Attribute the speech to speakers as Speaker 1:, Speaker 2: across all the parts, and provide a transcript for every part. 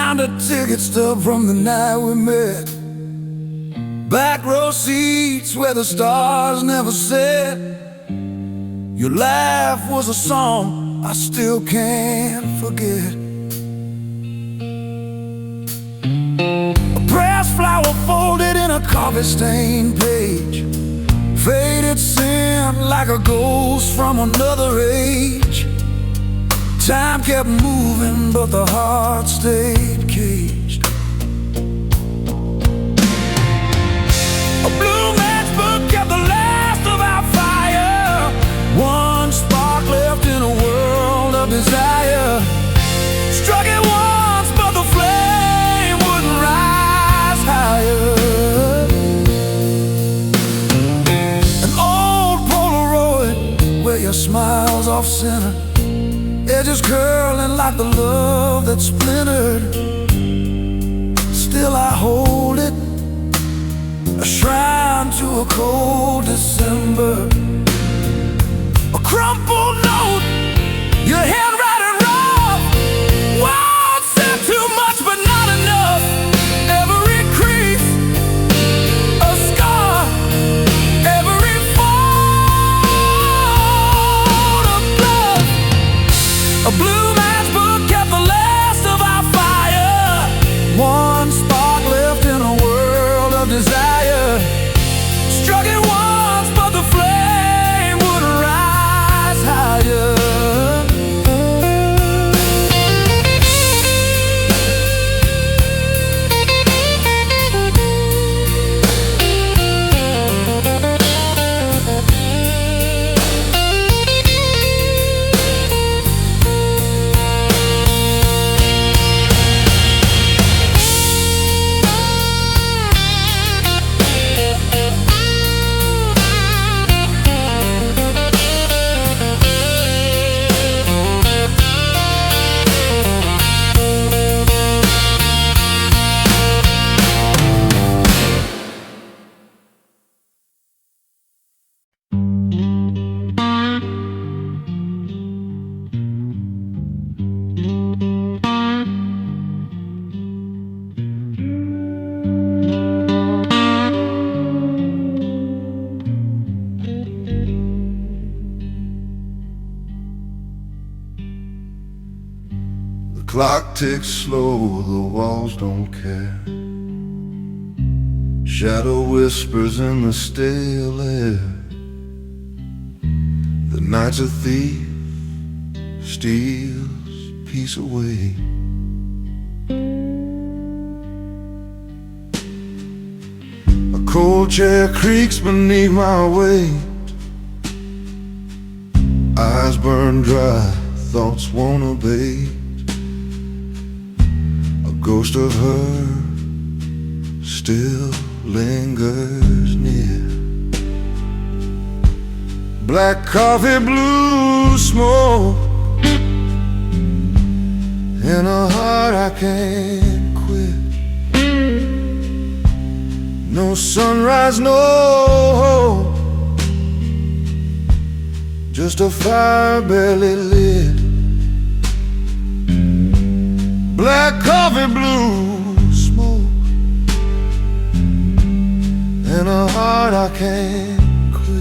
Speaker 1: Found a ticket stub from the night we met. Back row seats where the stars never set. Your laugh was a song I still can't forget. A pressed flower folded in a coffee-stained page, faded scent like a ghost from another age. Time kept moving, but the heart stayed caged. A blue matchbook kept the last of our fire. One spark left in a world of desire. Struck it once, but the flame wouldn't rise higher. An old Polaroid where your smile's off center, edges curling like the love that splintered. Still I hold it, a shrine to a cold December. A crumpled note, your handwriting rough. Words said too much but not enough. Every crease, a scar. Every fold of blood. A blue matchbook kept the last of our fire. One spark left in a world of desire. Struck it once, but the flame wouldn't rise higher.
Speaker 2: Clock ticks slow, the walls don't care. Shadow whispers in the stale air. The night's a thief, steals peace away. A cold chair creaks beneath my weight. Eyes burn dry, thoughts won't abate. A ghost of her still lingers near. Black coffee, blue smoke, in a heart I can't quit. No sunrise, no hope, just a fire barely lit. Black coffee, blue smoke, in a heart I can't quit.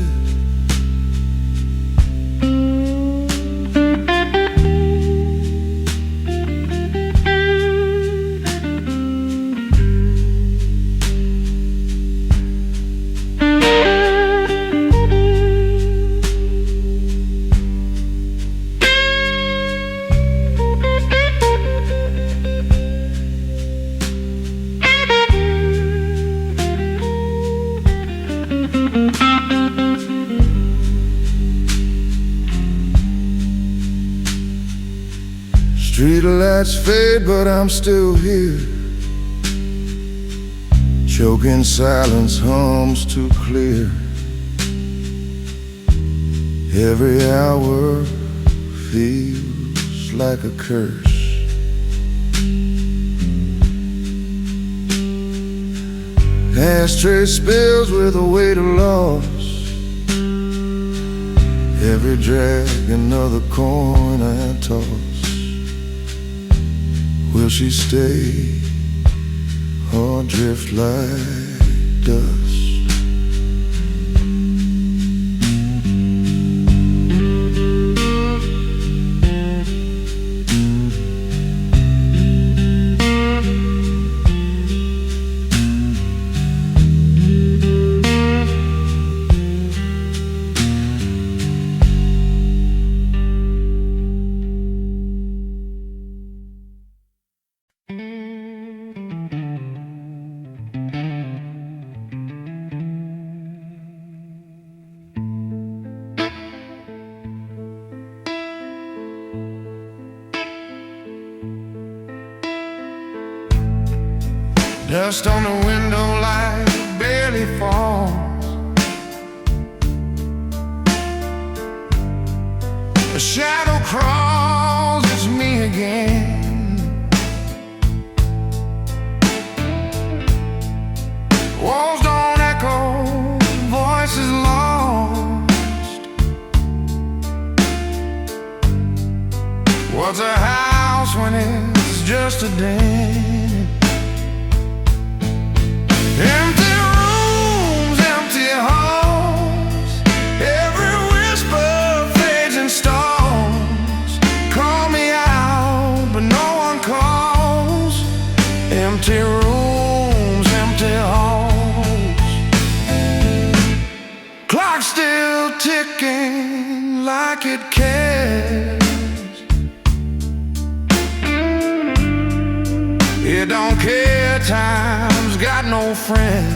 Speaker 2: Street lights fade, but I'm still here. Choking silence hums too clear. Every hour feels like a curse. Ashtray spills with a weight of loss. Every drag another coin I toss. Will she stay or drift like dust? Dust on the window light barely falls. A shadow crawls, it's me again. Walls don't echo, voices lost. What's a house when it's just a den? Empty rooms, empty halls. Every whisper fades and stalls. Call me out, but no one calls. Empty rooms, empty halls. Clock still ticking like it cares. It don't care, time's got no friend.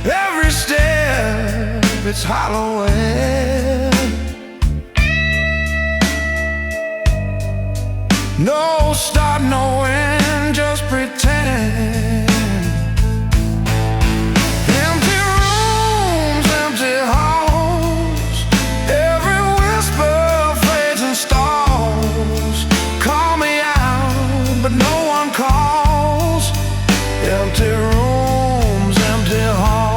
Speaker 2: Every step, it's hollow air. No start, no end, just pretend. Empty rooms, empty halls. Every whisper fades and stalls. Call me out, but no one calls. Empty rooms, empty halls.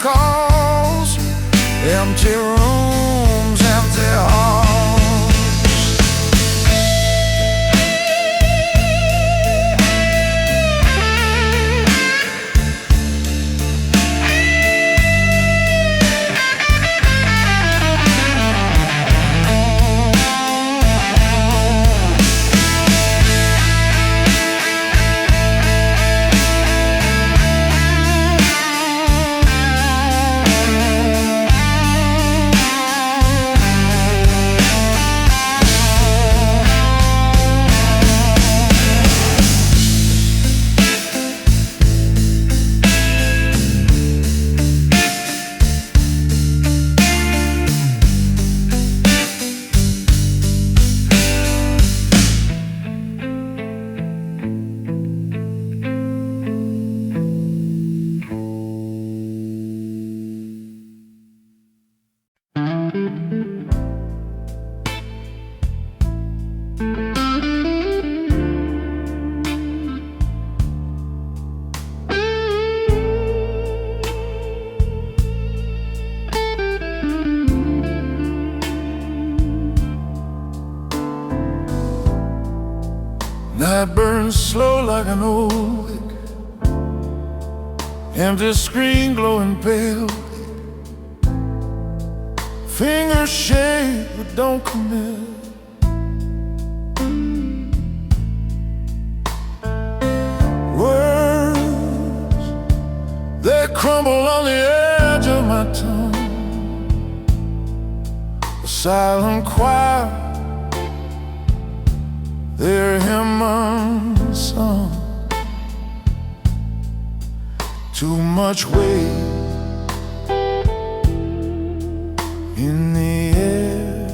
Speaker 2: Calls. Empty rooms, empty halls. Night burns slow like an old wick. Empty screen glowing pale. Fingers shake but don't commit. Words, they crumble on the edge of my tongue. a silent choir, their hymn unsung. Too much weight in the air.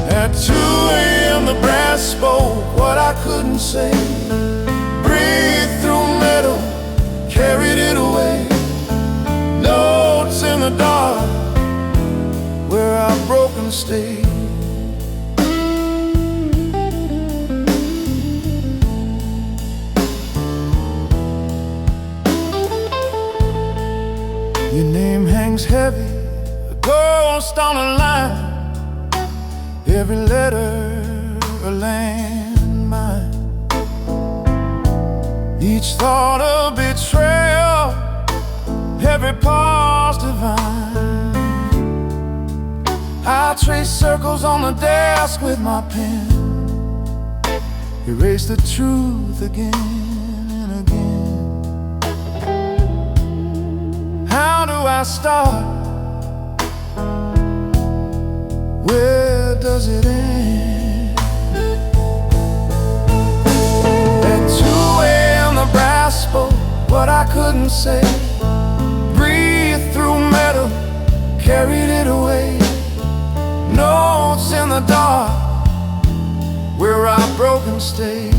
Speaker 2: At 2 a.m. the brass spoke what I couldn't say. Breathed through metal, carried it away. Notes in the dark where our broken stayed. Your name hangs heavy, a ghost on a line. Every letter a landmine. Each thought a betrayal, every pause divine. I trace circles on the desk with my pen, erase the truth again and again. How do I start? Where does it end? At 2 a.m. the brass spoke what I couldn't say. Breathed through metal, carried it away. Notes in the dark where our broken stayed.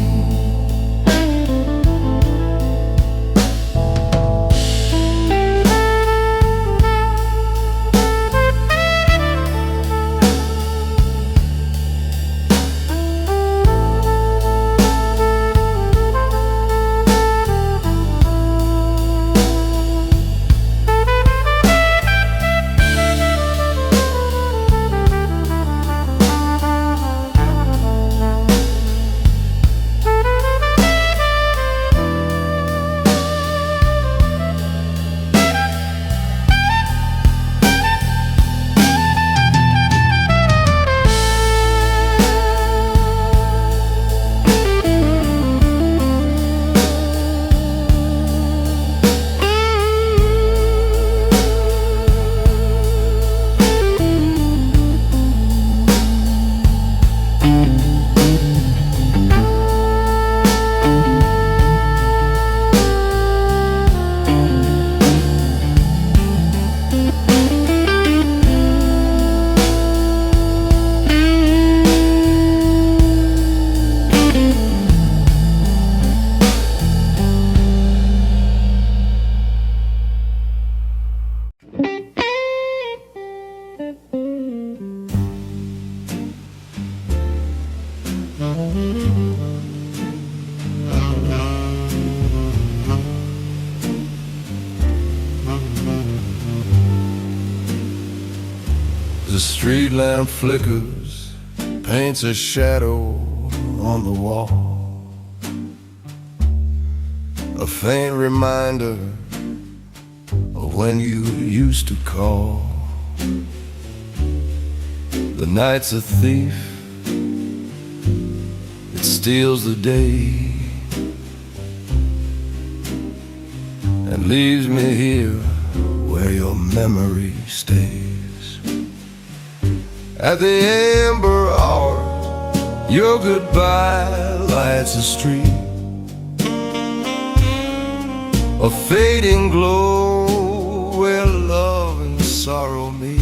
Speaker 3: The street lamp flickers, paints a shadow on the wall, a faint reminder of when you used to call. The night's a thief, it steals the day and leaves me here where your memory stays. At the amber hour, your goodbye lights the street, a fading glow where love and sorrow meet.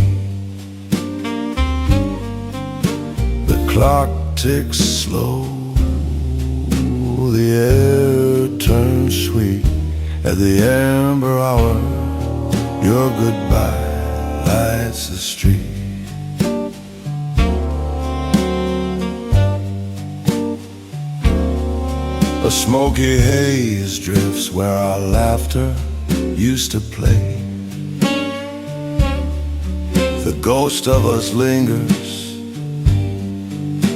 Speaker 3: The clock ticks slow, the air turns sweet. At the amber hour, your goodbye lights the street. A smoky haze drifts where our laughter used to play. The ghost of us lingers,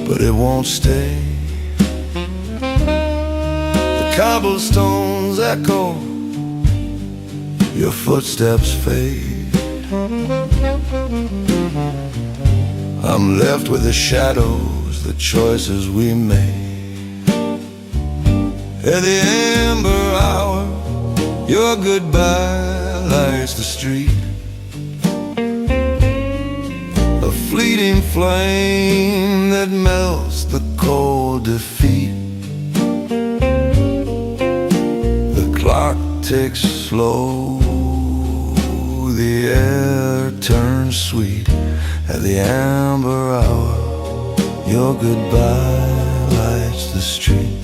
Speaker 3: but it won't stay. The cobblestones echo, your footsteps fade. I'm left with the shadows, the choices we made. At the amber hour, your goodbye lights the street. fleeting flame that melts the cold defeat. The clock ticks slow, the air turns sweet. At the amber hour, your goodbye lights the street.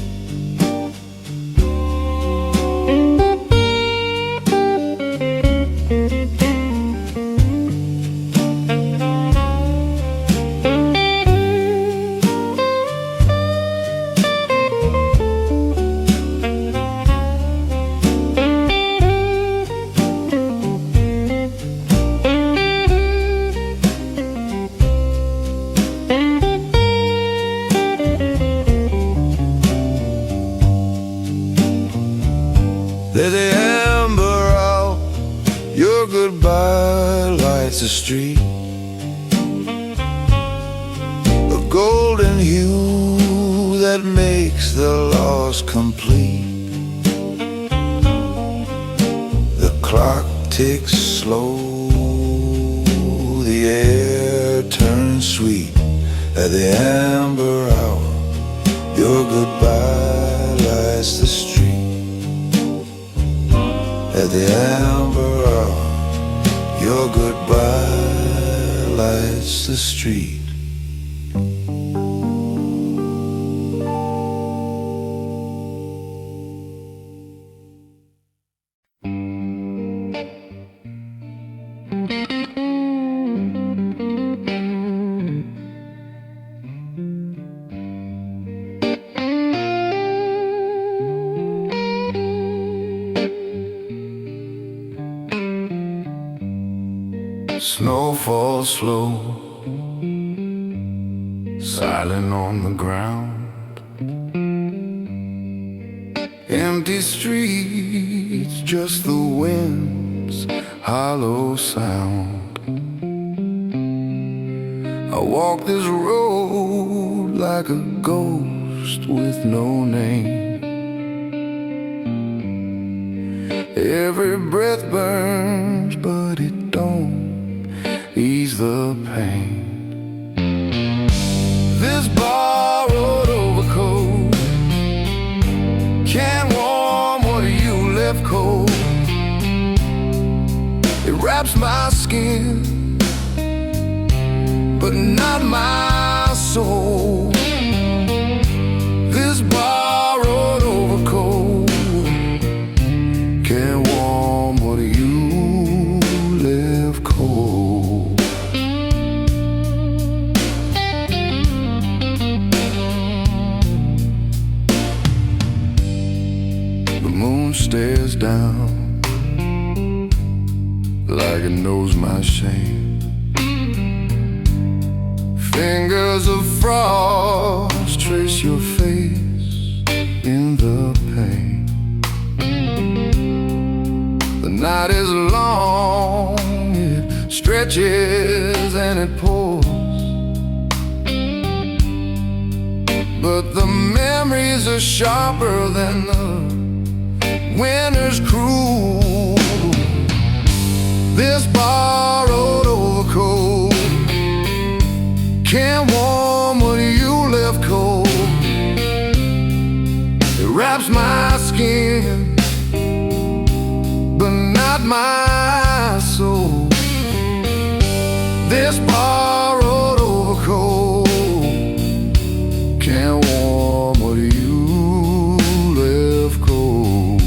Speaker 3: There's the amber out, your goodbye lights the street. A golden hue that makes the loss complete. The clock ticks slow, the air turns sweet. At the amber hour, your goodbye lights the street. At the amber hour, your goodbye lights the street. Snow falls slow, silent on the ground. Empty streets, just the wind's hollow sound. I walk this road like a ghost with no name. Every breath burns, but it don't ease the pain. This borrowed overcoat can't warm what you left cold. It wraps my skin, but not my soul. This borrowed overcoat can't warm what you left cold. The moon stares down like it knows my shame. Fingers of frost trace your face in the pain. The night is long, it stretches and it pours, but the memories are sharper than the winter's cruel. This borrowed overcoat can't warm what you left cold. It wraps my skin, but not my soul. This borrowed overcoat can't warm what you left cold.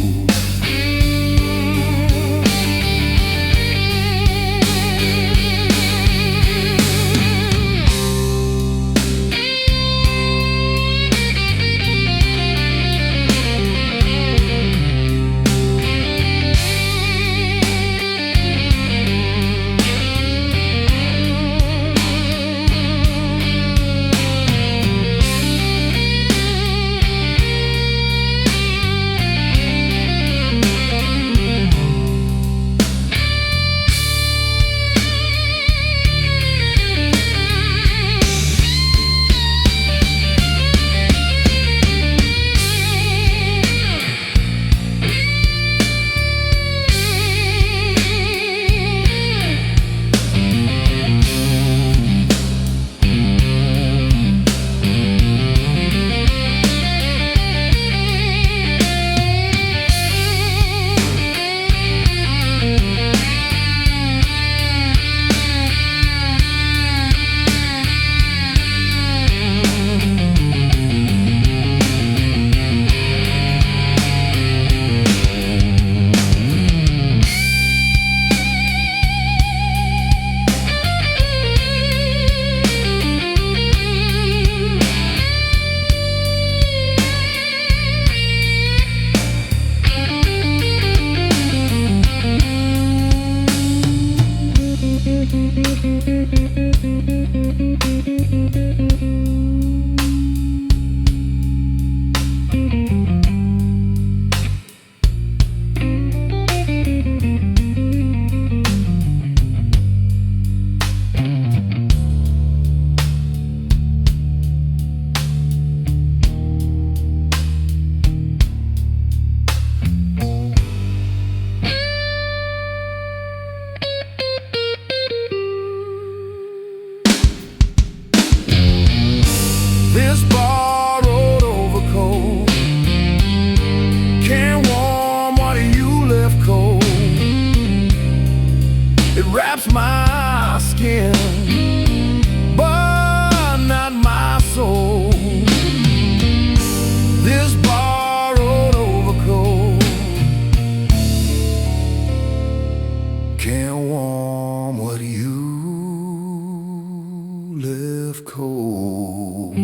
Speaker 1: This borrowed overcoat can't warm what you left cold. It wraps my skin, but not my soul. This borrowed overcoat can't warm what you left cold.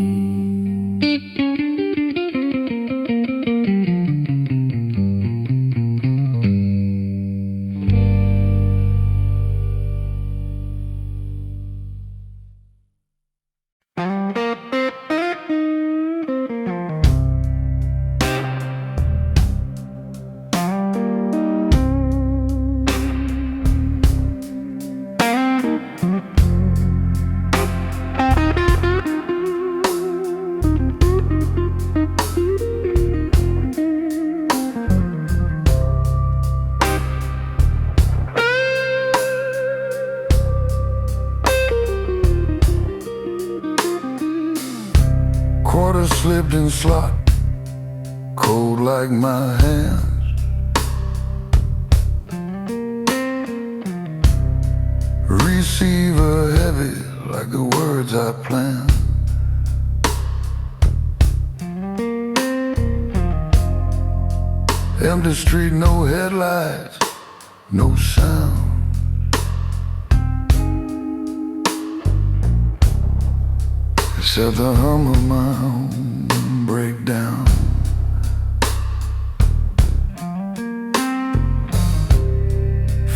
Speaker 3: Quarter slipped in slot, cold like my hands. Receiver heavy like the words I planned. Empty street, no headlights, no sound. Except the hum of my own breakdown.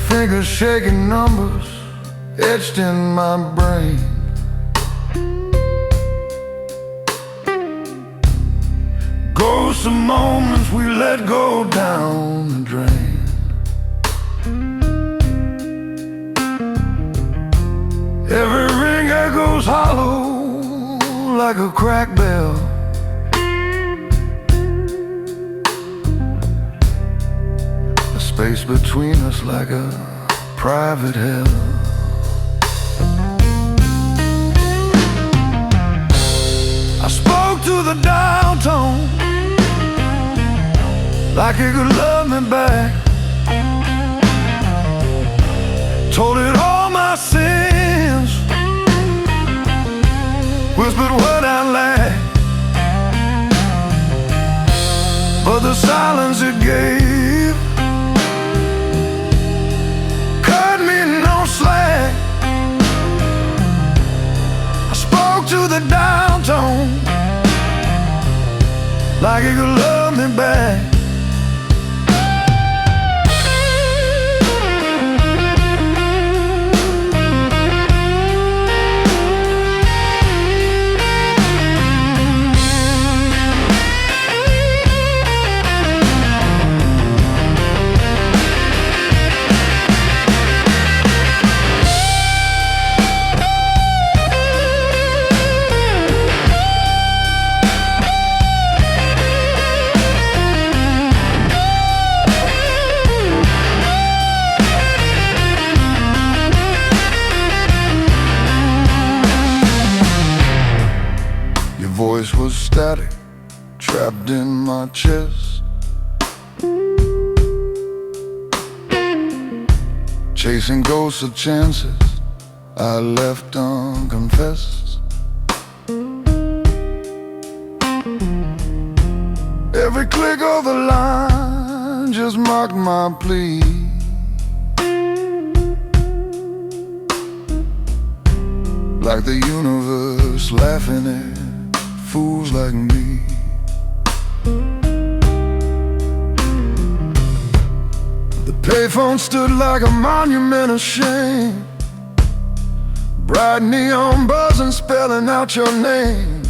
Speaker 3: Fingers shaking numbers etched in my brain. Ghosts of moments we let go down the drain. Every ring echoes hollow like a cracked bell. The space between us like a private hell. I spoke to the dial tone like it could love me back. Told it all my sins, whispered what I lacked, but the silence it gave cut me no slack. I spoke to the dial tone like it could love me back. Voice was static, trapped in my chest. Chasing ghosts of chances I left unconfessed. Every click of the line just mocked my plea. Like the universe laughing at fools like me. The payphone stood like a monument of shame.
Speaker 2: Bright neon buzzing, spelling out your name.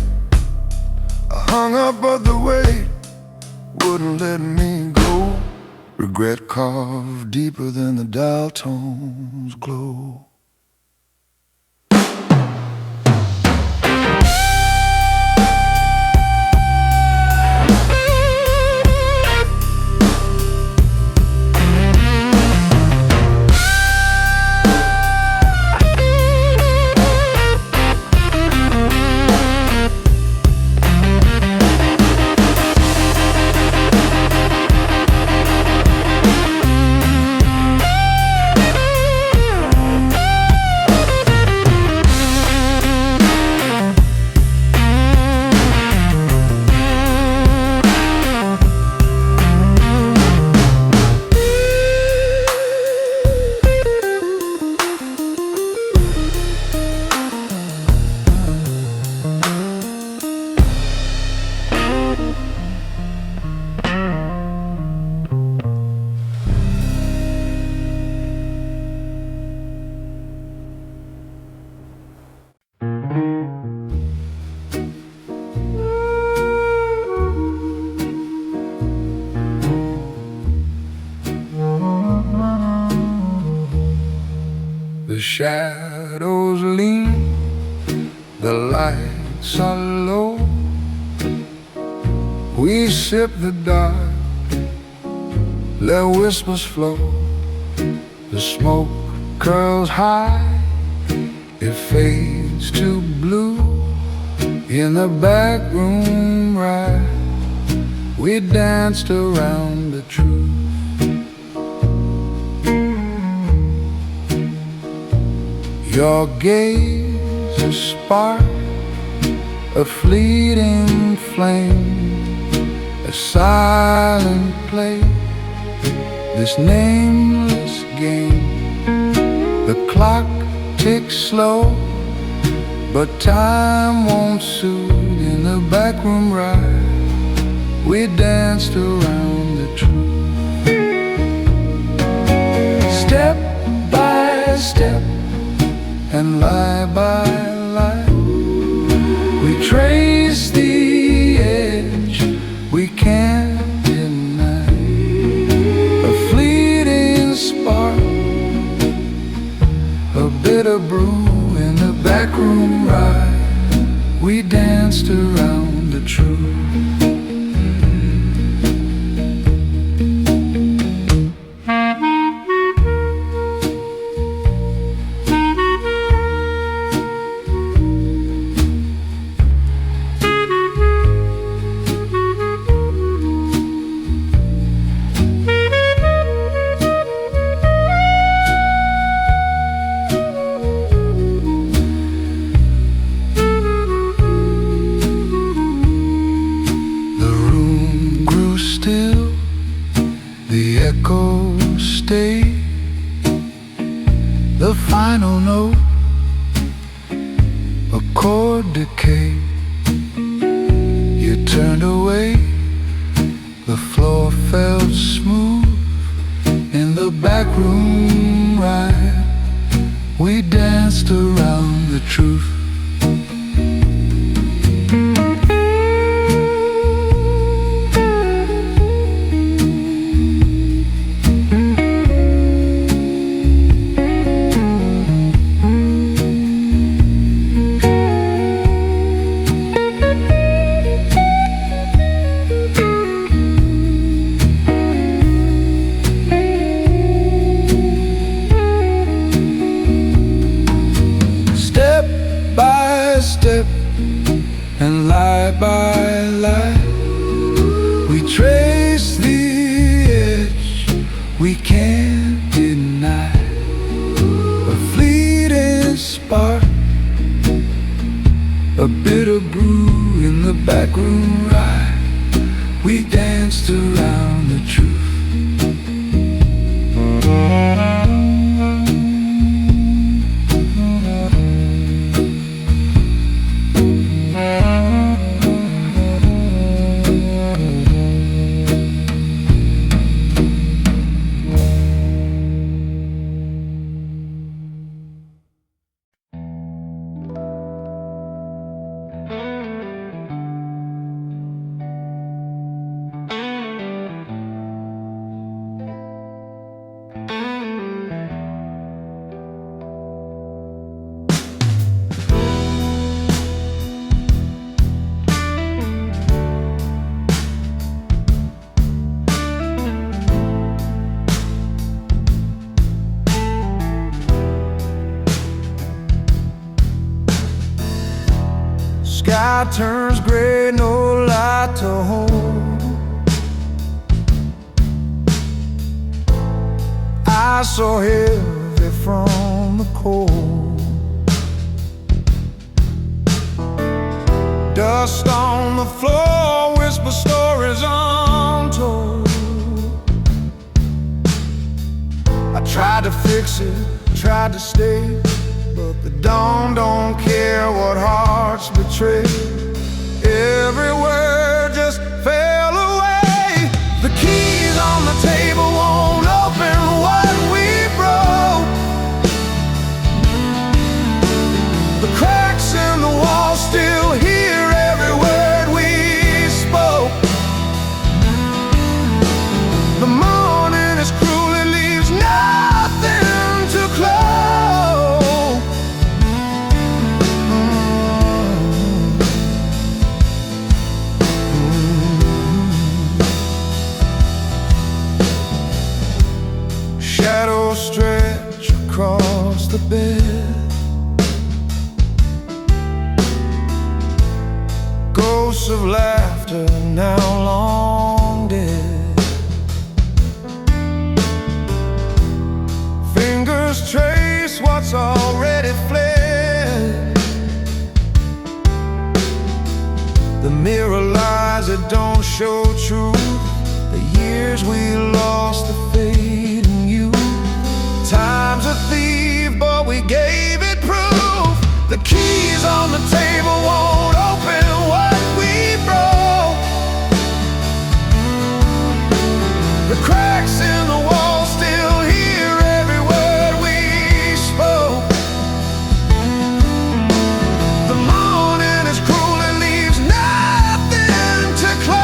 Speaker 2: I hung up but the weight wouldn't let me go. Regret carved deeper than the dial tones glow.
Speaker 1: The shadows lean, the lights are low. We sip the dark, let whispers flow. The smoke curls high, it fades to blue. In the back room right, we danced around the truth. Your gaze a spark, a fleeting flame, a silent play, this nameless game. The clock ticks slow, but time won't soothe. In the backroom ride, we danced around the truth. Step by step and lie by lie, we trace the edge we can't deny. A fleeting spark, a bitter brew. In the backroom ride, we danced around the truth. The echo stayed, the final note, a chord decay. You turned away, the floor felt smooth. In the back room ride, we danced around the truth. Step and lie by lie, we trace the edge we can't deny. A fleeting spark, a bitter brew. In the backroom ride, we danced around the truth. sky turns gray, no light to hold. Eyes so heavy from the cold. Dust on the floor, whisper stories untold. I tried to fix it, tried to stay, but the dawn don't care what hearts betray. Every word just fell away. The keys on the table won't open what we broke. The cracks in the wall still hear every word we spoke. The morning is cruel, it leaves nothing to close. Shadows stretch across the bed. Ghosts of laughter now long dead. Fingers trace what's already fled. The mirror lies, it don't show truth. The years we lost, the fate in you. Time's a thief, but we gave it proof. The keys on the table won't open what we broke. The cracks in the wall still hear every word we spoke. The morning is cruel, it leaves nothing to close.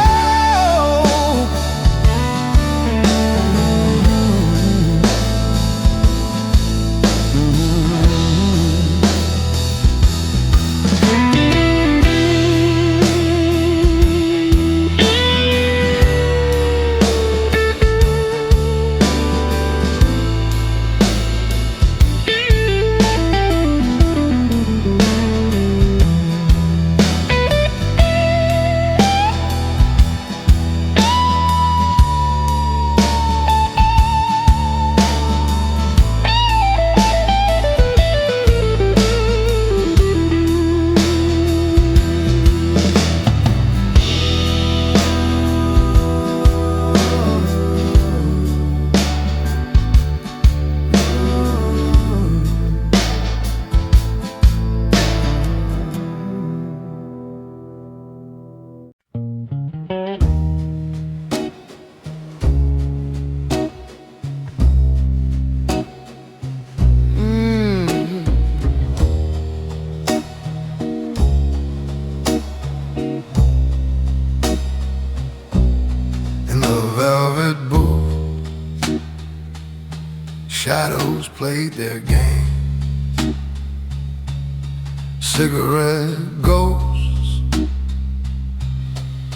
Speaker 1: Shadows played their game. Cigarette ghosts,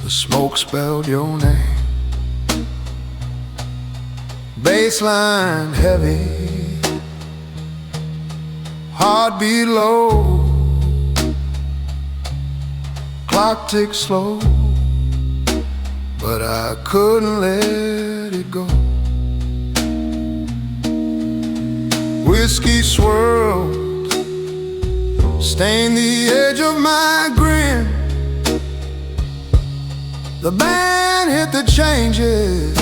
Speaker 1: the smoke spelled your name. Baseline heavy, heartbeat low, clock ticks slow, but I couldn't let it go. Whiskey swirled, stained the edge of my grin. The band hit the changes,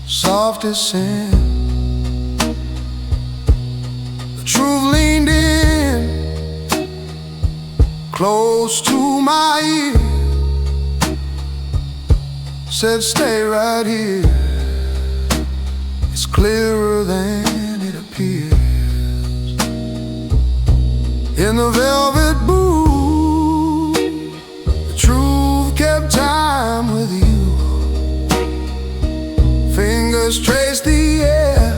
Speaker 1: soft as sin. The truth leaned in, close to my ear, said stay right here. It's clearer than it appears. In the velvet booth, the truth kept time with you. Fingers traced the air,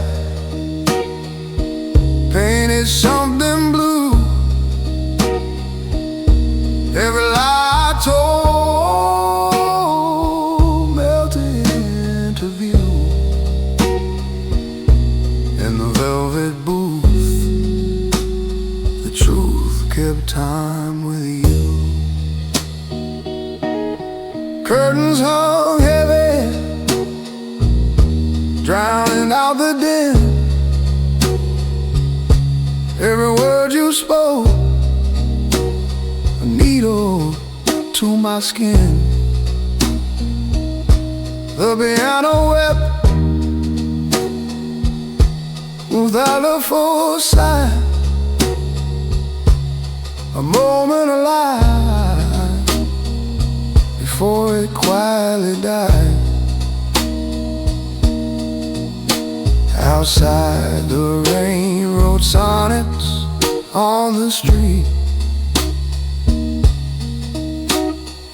Speaker 1: painted something blue. Every lie I told melted into view. In the velvet booth, the truth kept
Speaker 2: kept time with you. Curtains hung heavy, drowning out the din. Every word you spoke, a needle to my skin. The piano wept without a foresight, a moment alive before it quietly died. Outside the rain wrote sonnets on the street,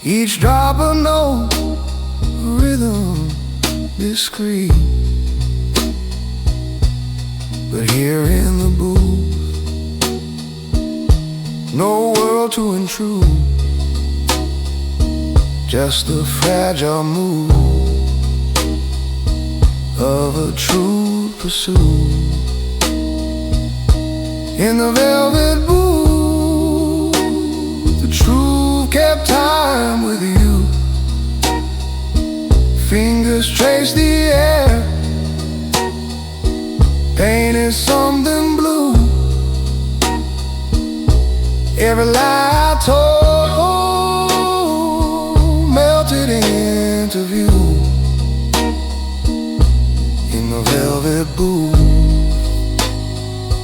Speaker 2: each drop a note, a rhythm discreet. But here in the booth, no world to intrude, just the fragile mood of a true pursuit. In the velvet booth, the truth kept time with you. Fingers trace the air, painted something blue. Every lie I told melted into view. In the velvet booth,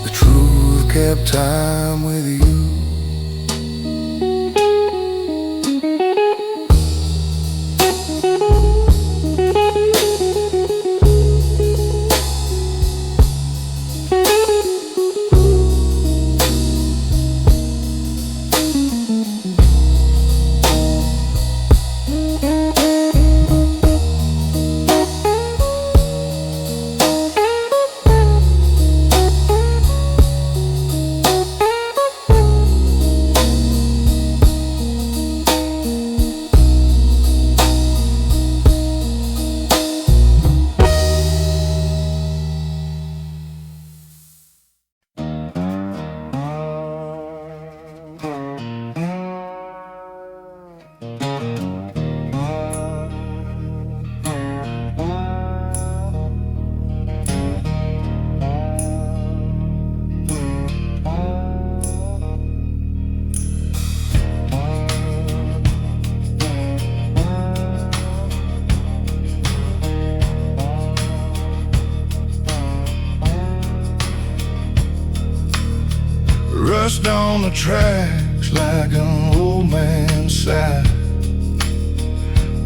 Speaker 2: the truth kept time with you.
Speaker 3: Rust on the tracks like an old man's sigh.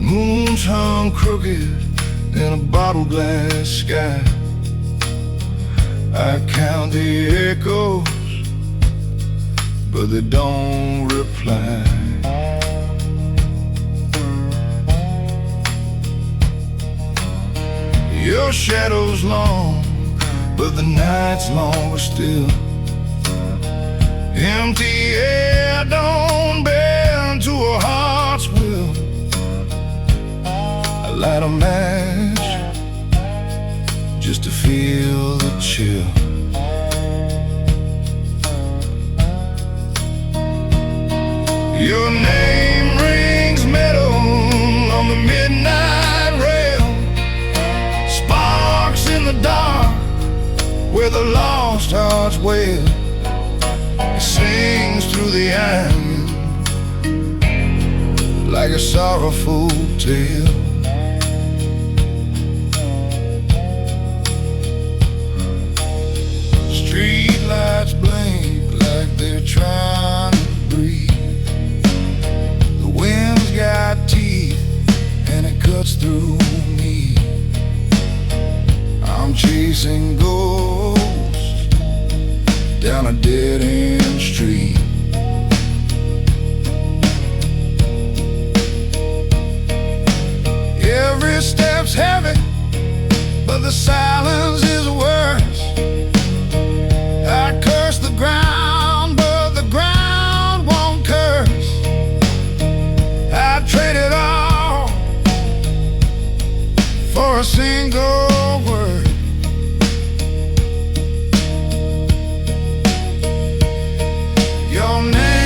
Speaker 3: Moons hung crooked in a bottle glass sky. I count the echoes, but they don't reply. Your shadow's long, but the night's longer still. Empty air don't bend to a heart's will. I light a match just to feel the chill. Your name rings metal on the midnight rail. Sparks in the dark where the lost hearts wail. It sings through the iron like a sorrowful tale. Street lights blink like they're trying to breathe. The wind's got teeth and it cuts through me. I'm chasing ghosts down a dead-end street. Every step's heavy, but the silence is worse. I curse the ground, but the ground won't curse. I trade it all for a single word. Your name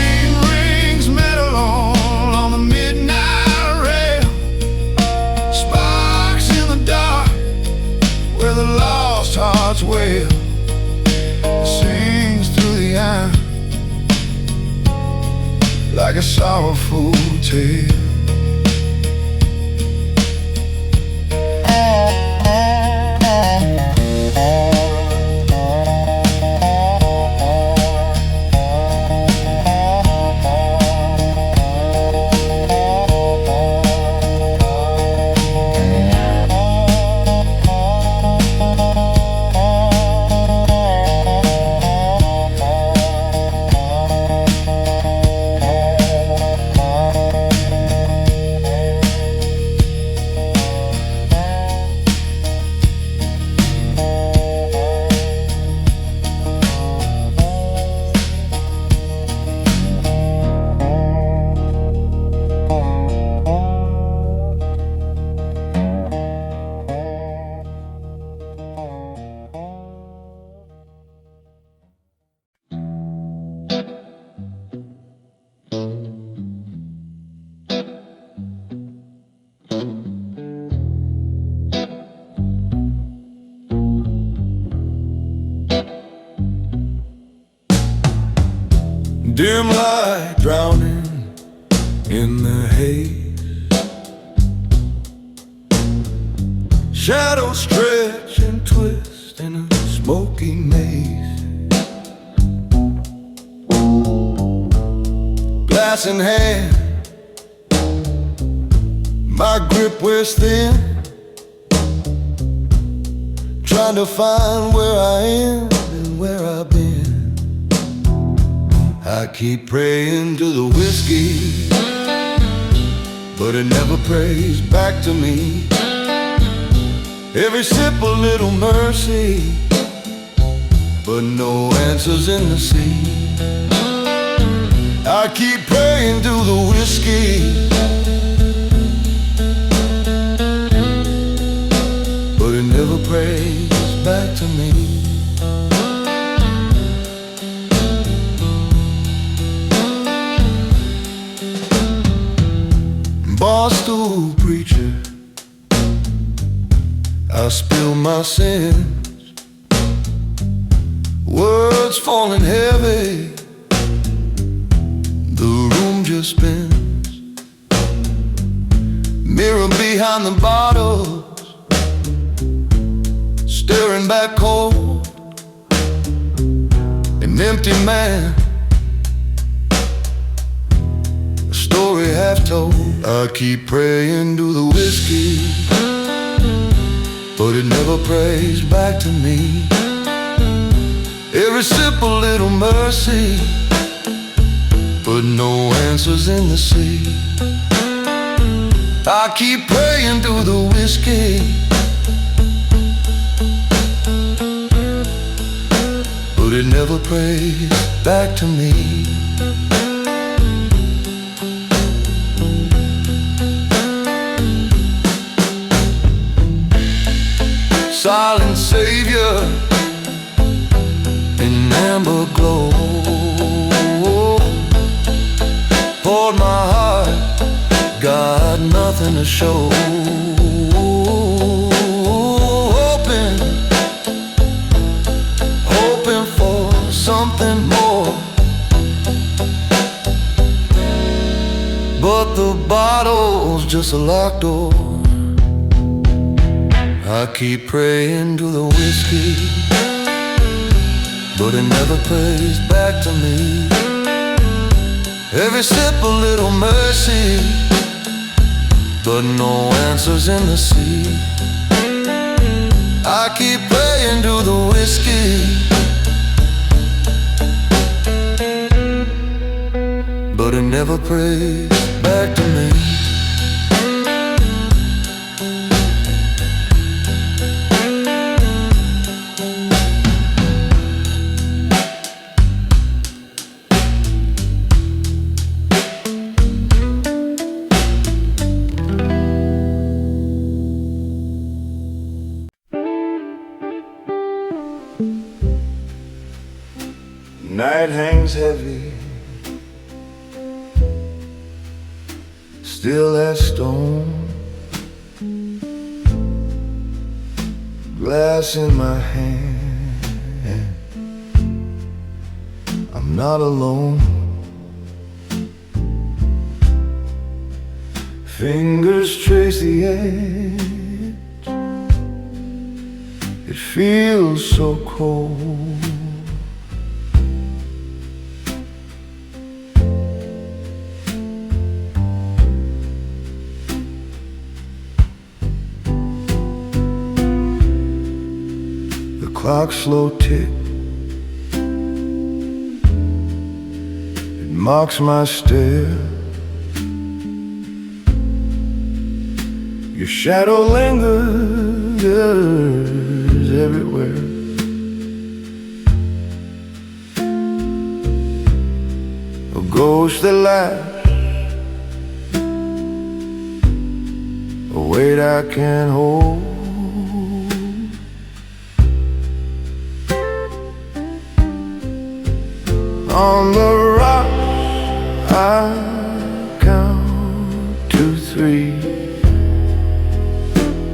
Speaker 3: a sorrowful tale.
Speaker 1: Dim light drowning in the haze, shadows stretch and twist in a smoky maze. Glass in hand, my grip wears thin, trying to find where I am and where I've been. I keep praying to the whiskey, but it never prays back to me. Every sip a little mercy, but no answers in the sea. I keep praying to the whiskey, but it never prays back to me. Barstool preacher, I spill my sins, words falling heavy, the room just spins. Mirror behind the bottles, staring back cold, an empty man, a story half told. I keep praying to the whiskey, but it never prays back to me. Every sip a little mercy, but no answers in the sea. I keep praying to the whiskey, but it never prays back to me. Silent savior in amber glow, poured my heart, got nothing to show. Hoping for something more, but the bottle's just a locked door. I keep praying to the whiskey, but it never prays back to me. Every sip a little mercy, but no answers in the sea. I keep praying to the whiskey, but it never prays back to me.
Speaker 3: Night hangs heavy, still as stone. Glass in my hand, I'm not alone.
Speaker 2: Fingers trace the edge. It feels so cold. The clock's slow tick, it marks my stare. Your shadow lingers everywhere. A ghost that laughs, a weight I can't hold. On the rock I count to 3.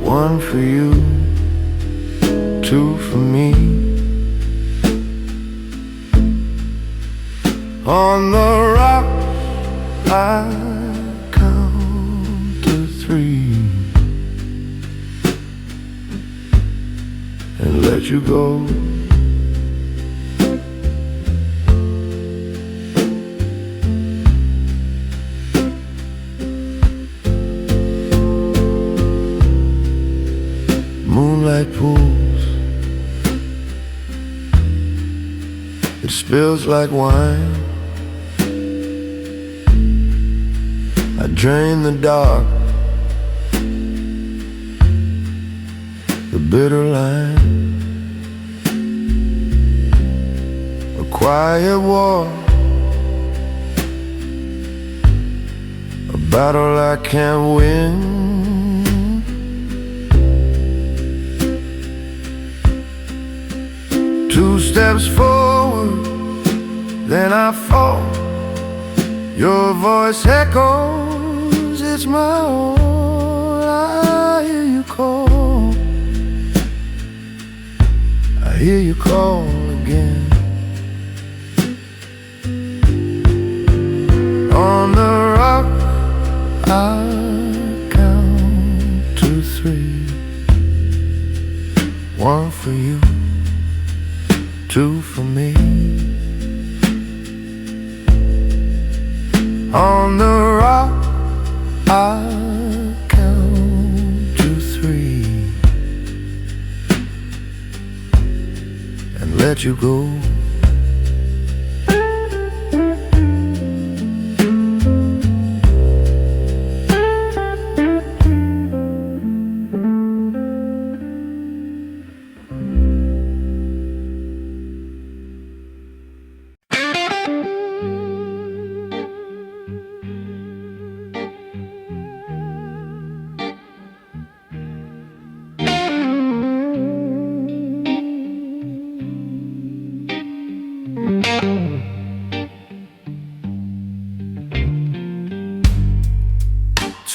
Speaker 2: 1 for you, 2 for me. On the rock I count to 3 and let you go. Moonlight pools, it spills like wine. I drain the dark, the bitter line. A quiet war, a battle I can't win. 2 steps forward, then I fall. Your voice echoes, it's my own. I hear you call, I hear you call again. On the rock I count to 3. 1 for you, 2 for me. On the rock I count to 3 and let you go.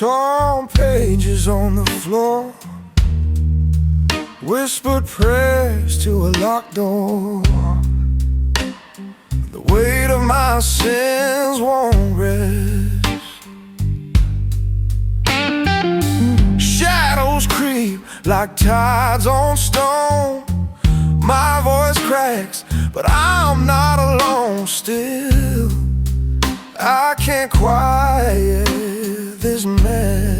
Speaker 1: Torn pages on the floor, whispered prayers to a locked door. The weight of my sins won't rest. Shadows creep like tides on stone. My voice cracks, but I'm not alone. Still, I can't quiet this mess.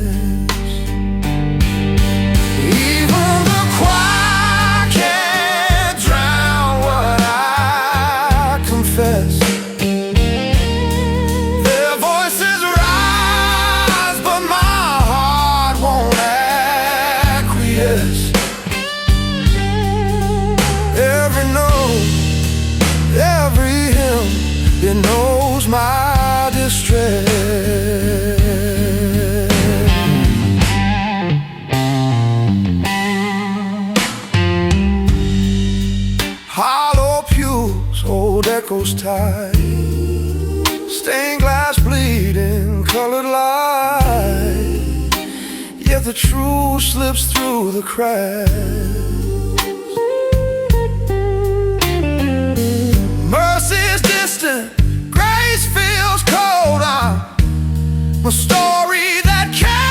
Speaker 1: Even the choir can't drown what I confess. Their voices rise, but my heart won't acquiesce. Every note, every hymn, it knows my distress. Hollow pews hold echoes tight, stained glass bleeding, colored light. Yet the truth slips through the cracks. Mercy's distant, grace feels cold. I'm a story that can't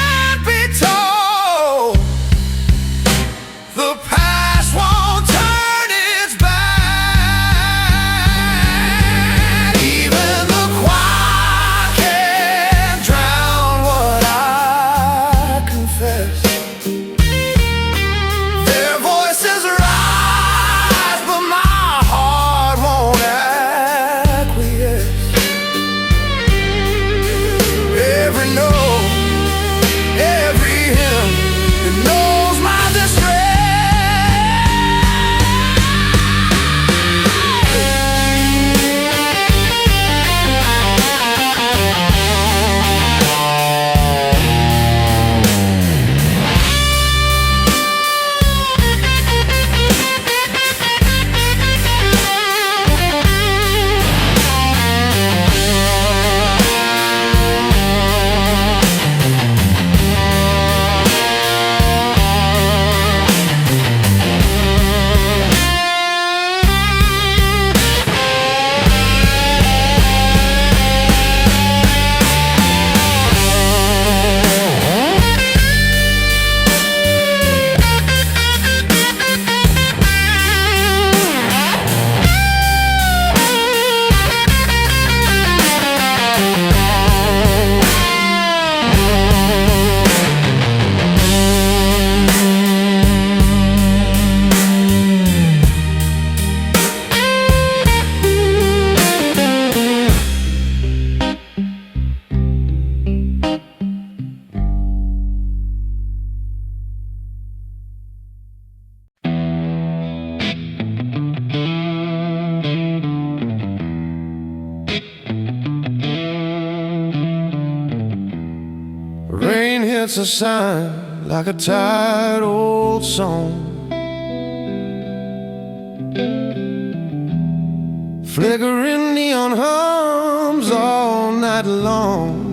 Speaker 2: it's a sign, like a tired old song, flickering neon hums all night long.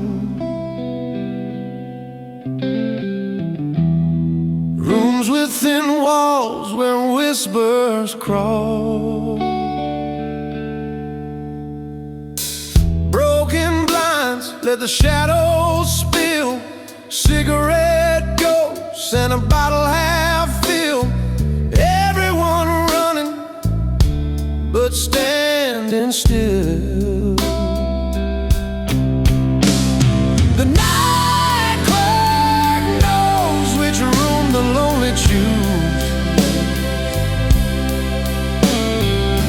Speaker 2: Rooms with thin walls where whispers crawl. Broken blinds let the shadows spill. Cigarette ghosts and a bottle half filled. Everyone running but standing still. The night clerk knows which room the lonely choose.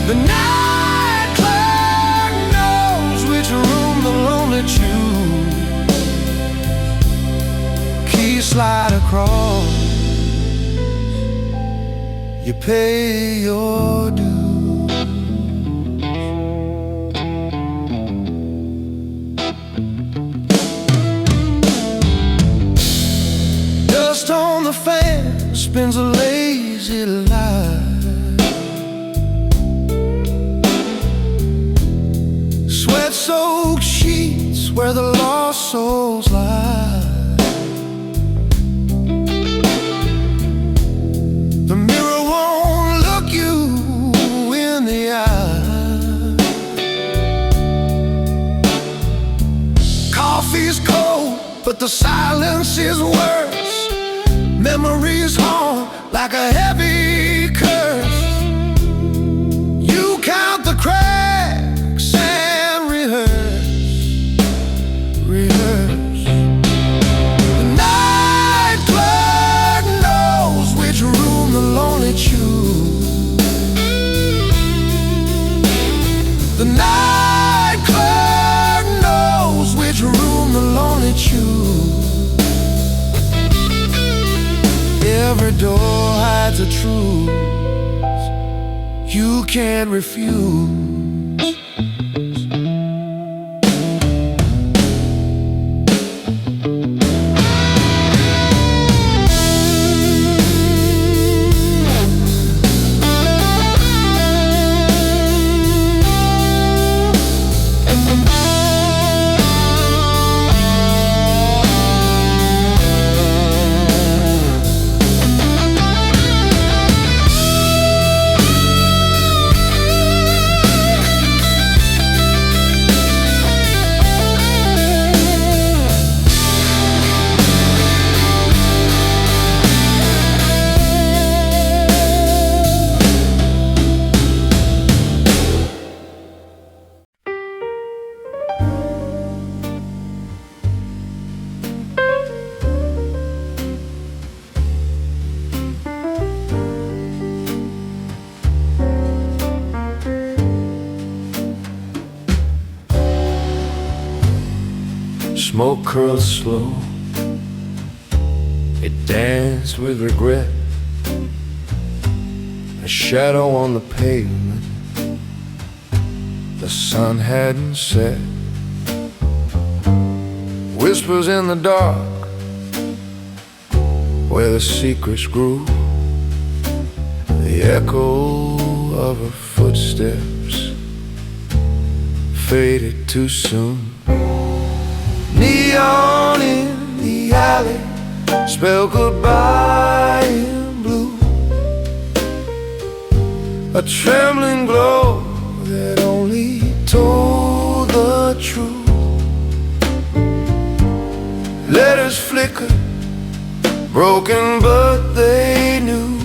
Speaker 2: The night clerk knows which room the lonely choose. Key slide across, you pay your dues. Dust on the fan spins a lazy light. Sweat-soaked sheets where the lost souls lie. The mirror won't look you in the eye. Coffee's cold, but the silence is worse. Memories haunt like a heavy curse. You count the cracks and rehearse. The night clerk knows which room the lonely choose. The night clerk knows which room the lonely choose. Every door hides a truth you can't refuse. Smoke curls slow, it danced with regret. A shadow on the pavement, the sun hadn't set. Whispers in the dark, where the secrets grew. The echo of her footsteps faded too soon. Neon in the alley spell goodbye in blue. A trembling glow that only told the truth. Letters flickered, broken but they knew.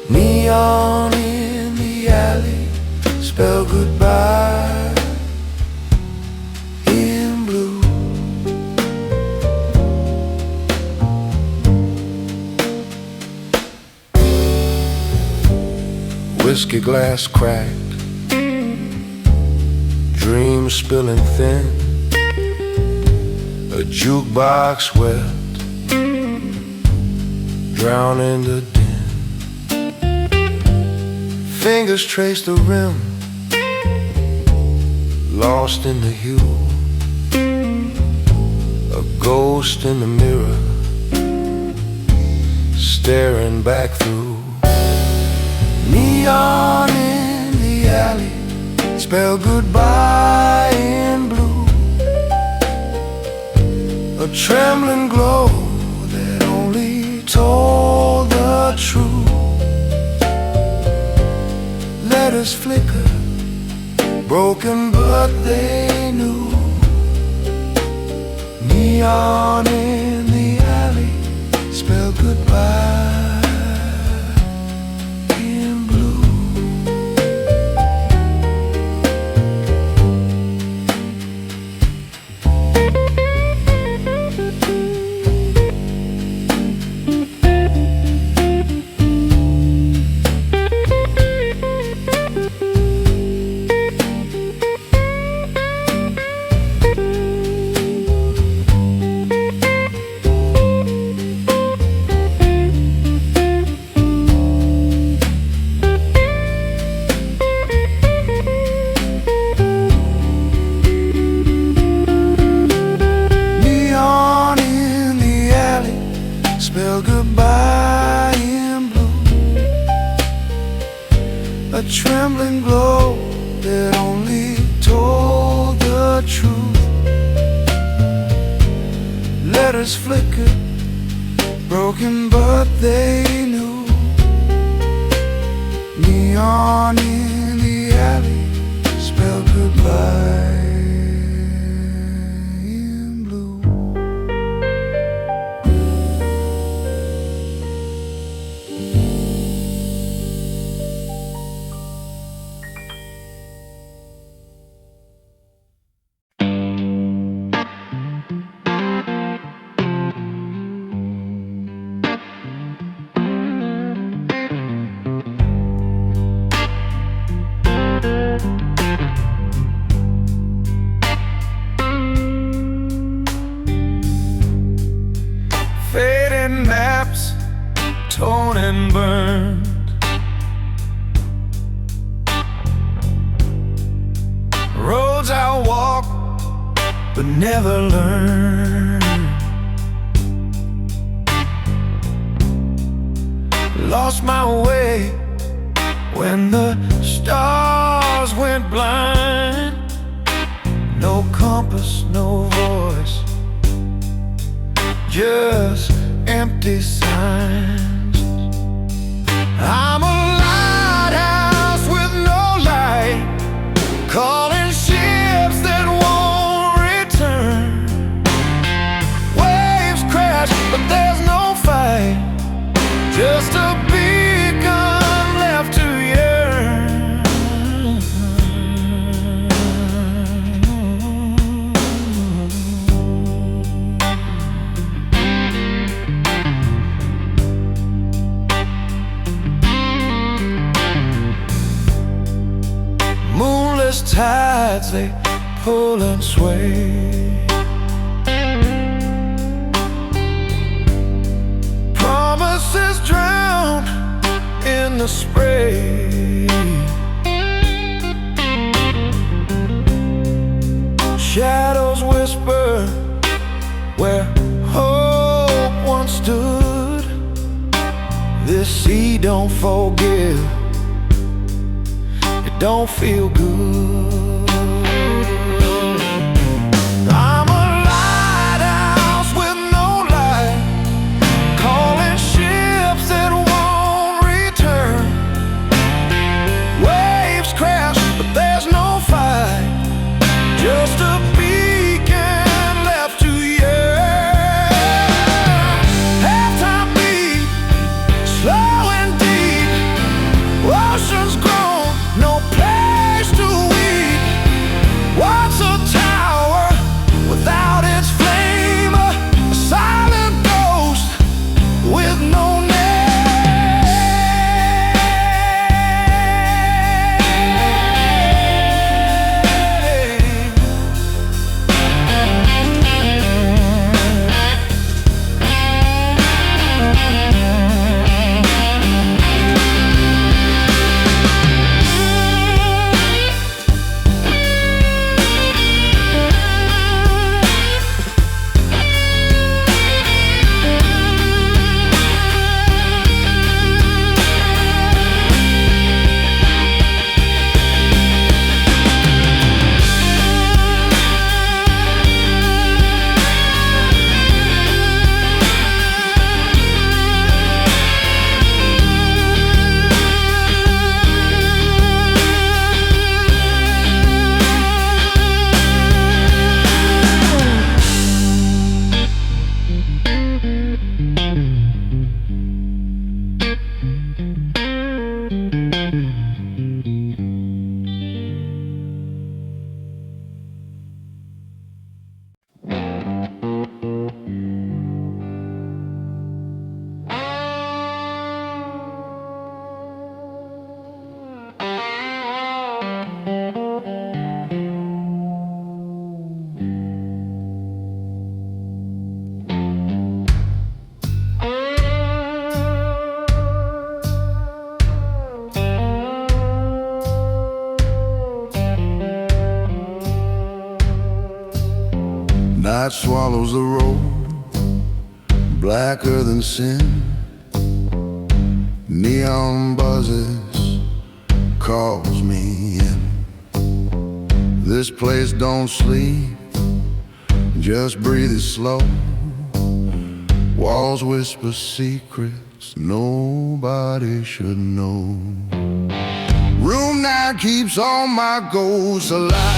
Speaker 2: Neon in the alley spell goodbye. Whiskey glass cracked, dreams spilling thin. A jukebox wept, drowning the din. Fingers trace the rim, lost in the hue. A
Speaker 3: ghost in the mirror, staring back through. Neon in the alley, spell goodbye in blue. A trembling glow that only told the truth. Letters flicker, broken but they knew. Neon in the alley, spell goodbye in blue. Spell goodbye in blue. A trembling glow that only told the truth. Letters flickered, broken but they knew. Neon in the alley, spell goodbye.
Speaker 1: Fading maps, torn and burned. Roads I walk, but never learn. Lost my way when the stars went blind. No compass, no voice, just empty signs. I'm a lighthouse with no light, calling ships that won't return. Waves crash, but there's no fight, just a beacon left to yearn. Moonless tides, they pull and sway. Promises drowned in the spray. Shadows whisper where hope once stood. This sea don't forgive, don't feel good. I'm a lighthouse with no light, calling ships that won't return. Waves crash, but there's no fight, just a beacon left to yearn. Halftime beat, slow and deep, oceans grown, no place to weep.
Speaker 3: Night swallows the road, blacker than sin. Neon buzzes, calls me in. This place don't sleep, just breathe it slow. Walls whisper secrets nobody should know. Room 9 keeps all my ghosts alive.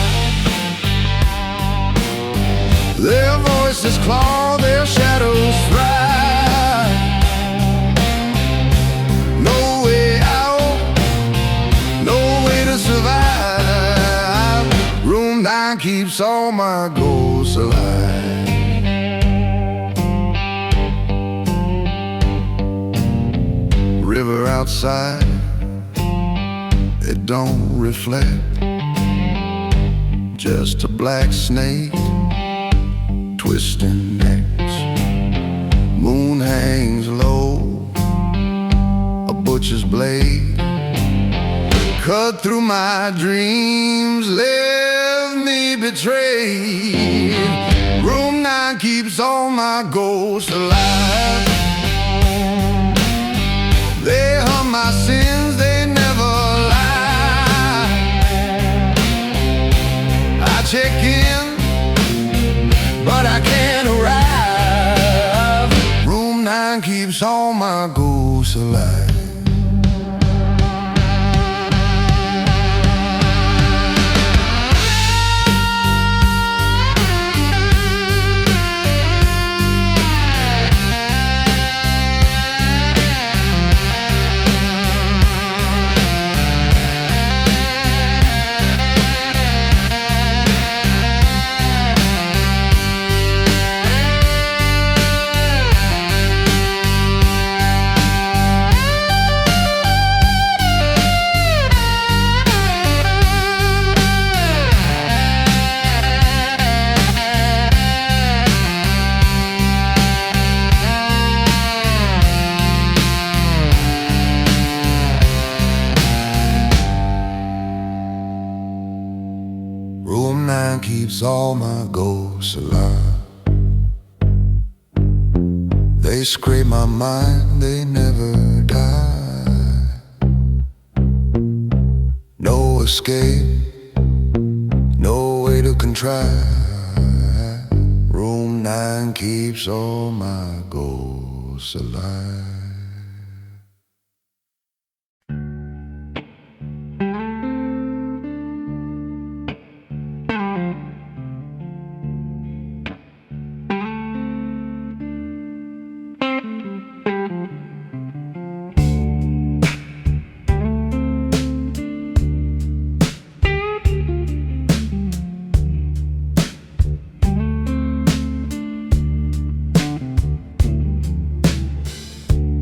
Speaker 3: Their voices claw, their shadows thrive. No way out, no way to survive. Room 9 keeps all my ghosts alive. River outside, it don't reflect. Just a black snake twisting necks. Moon hangs low, a butcher's blade cut through my dreams, left me betrayed. Room 9 keeps all my ghosts alive. They hum my sins, they never lie. I check in, but I can't arrive. Room 9 keeps all my ghosts alive. Room 9 keeps all my ghosts alive. They scrape my mind, they never die. No escape, no way to contrive. Room 9 keeps all my ghosts alive.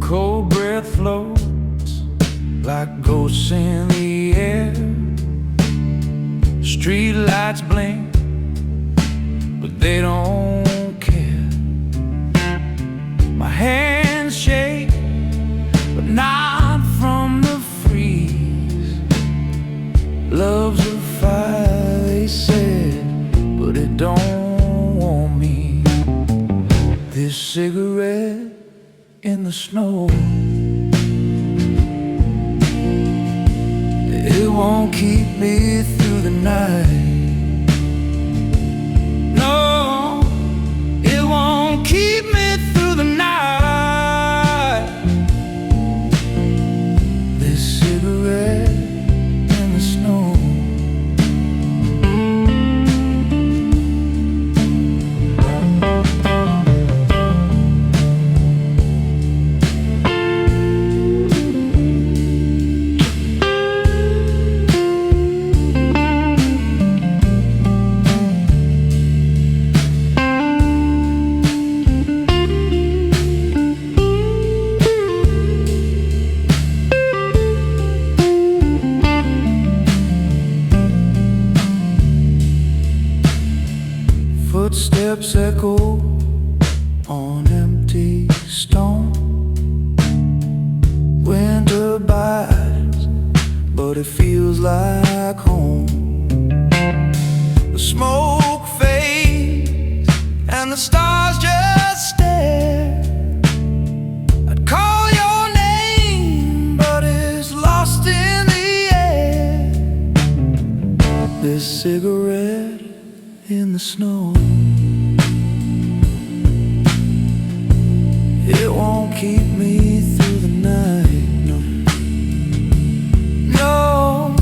Speaker 1: Cold breath floats like ghosts in the air. Street lights blink, but they don't care. My hands shake, but not from the freeze. Love's a fire, they said, but it don't warm me. This cigarette in the snow, it won't keep me through the night. No, it won't keep me through the night. This cigarette in the snow. Footsteps echo on empty stone. Winter bites, but it feels like home. The smoke fades This cigarette in the snow, it won't keep me through the night, no. No,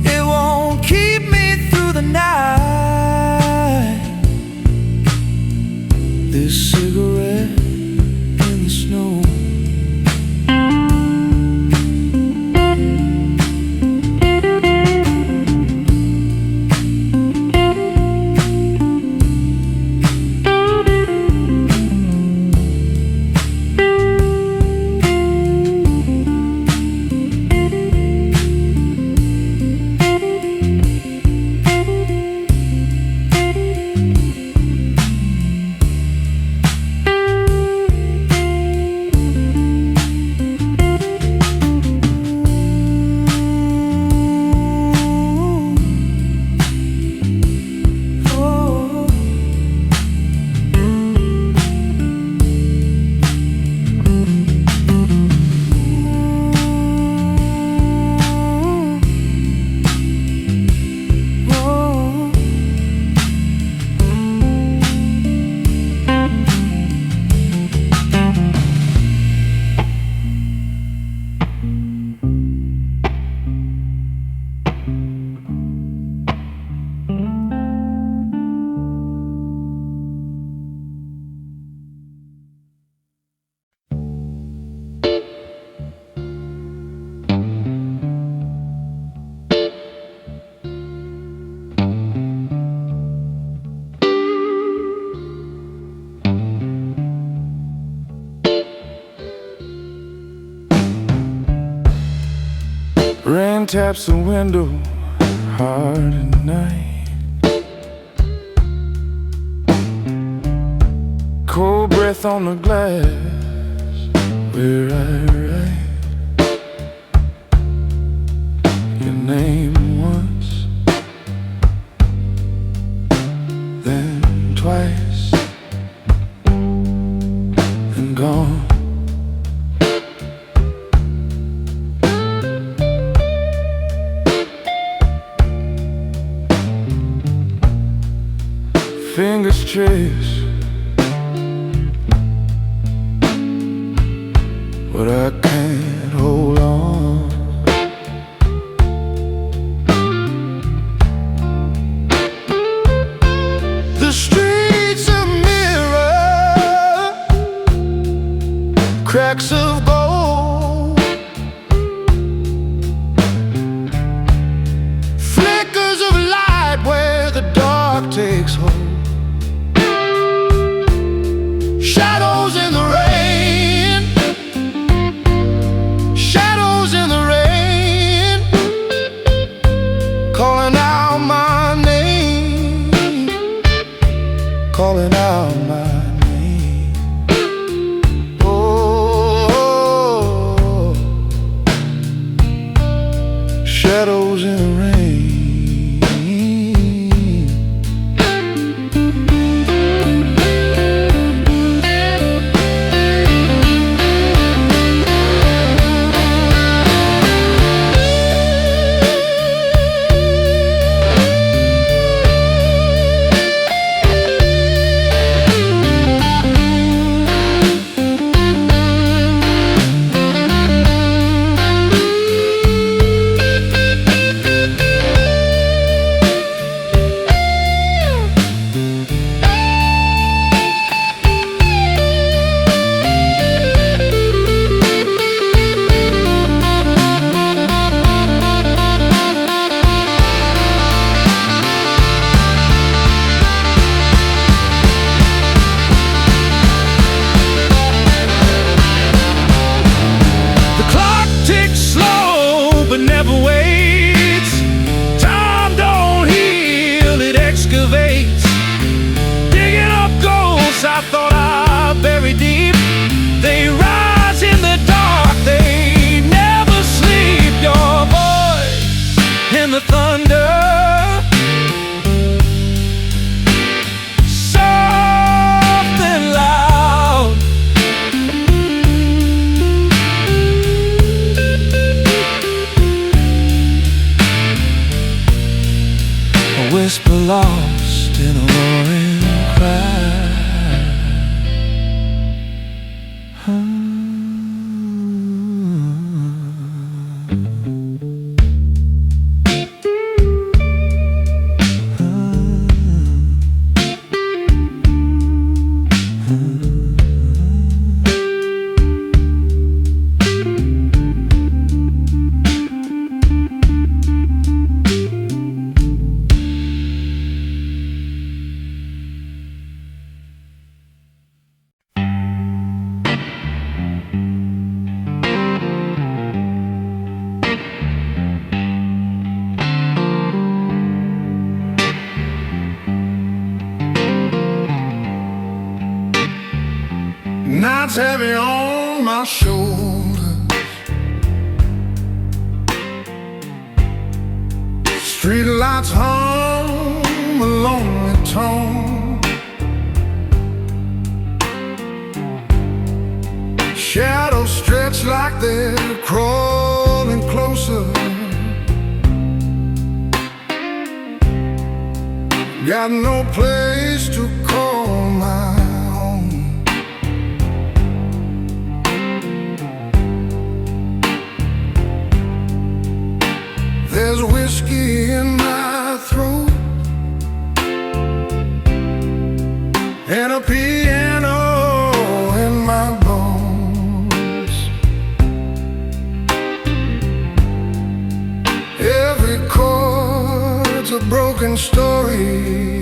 Speaker 1: it won't keep me through the night. This cigarette in the snow.
Speaker 3: Rain taps the window hard at night. Cold breath on the glass where I write your name once, then twice, and gone. Fingers trace but I can't hold on. The streets a mirror, cracks of gold, flickers of light where the dark takes hold. Shadows in the rain, shadows in the rain, calling out my name, calling out my name. Oh,
Speaker 1: whisper lost in a roaring cry.
Speaker 3: Nights heavy on my shoulders, street lights hum a lonely tone. Shadows stretch like they're crawling closer. Got no place to call my own. There's whiskey in my throat and a piano in my bones. Every chord's a broken story.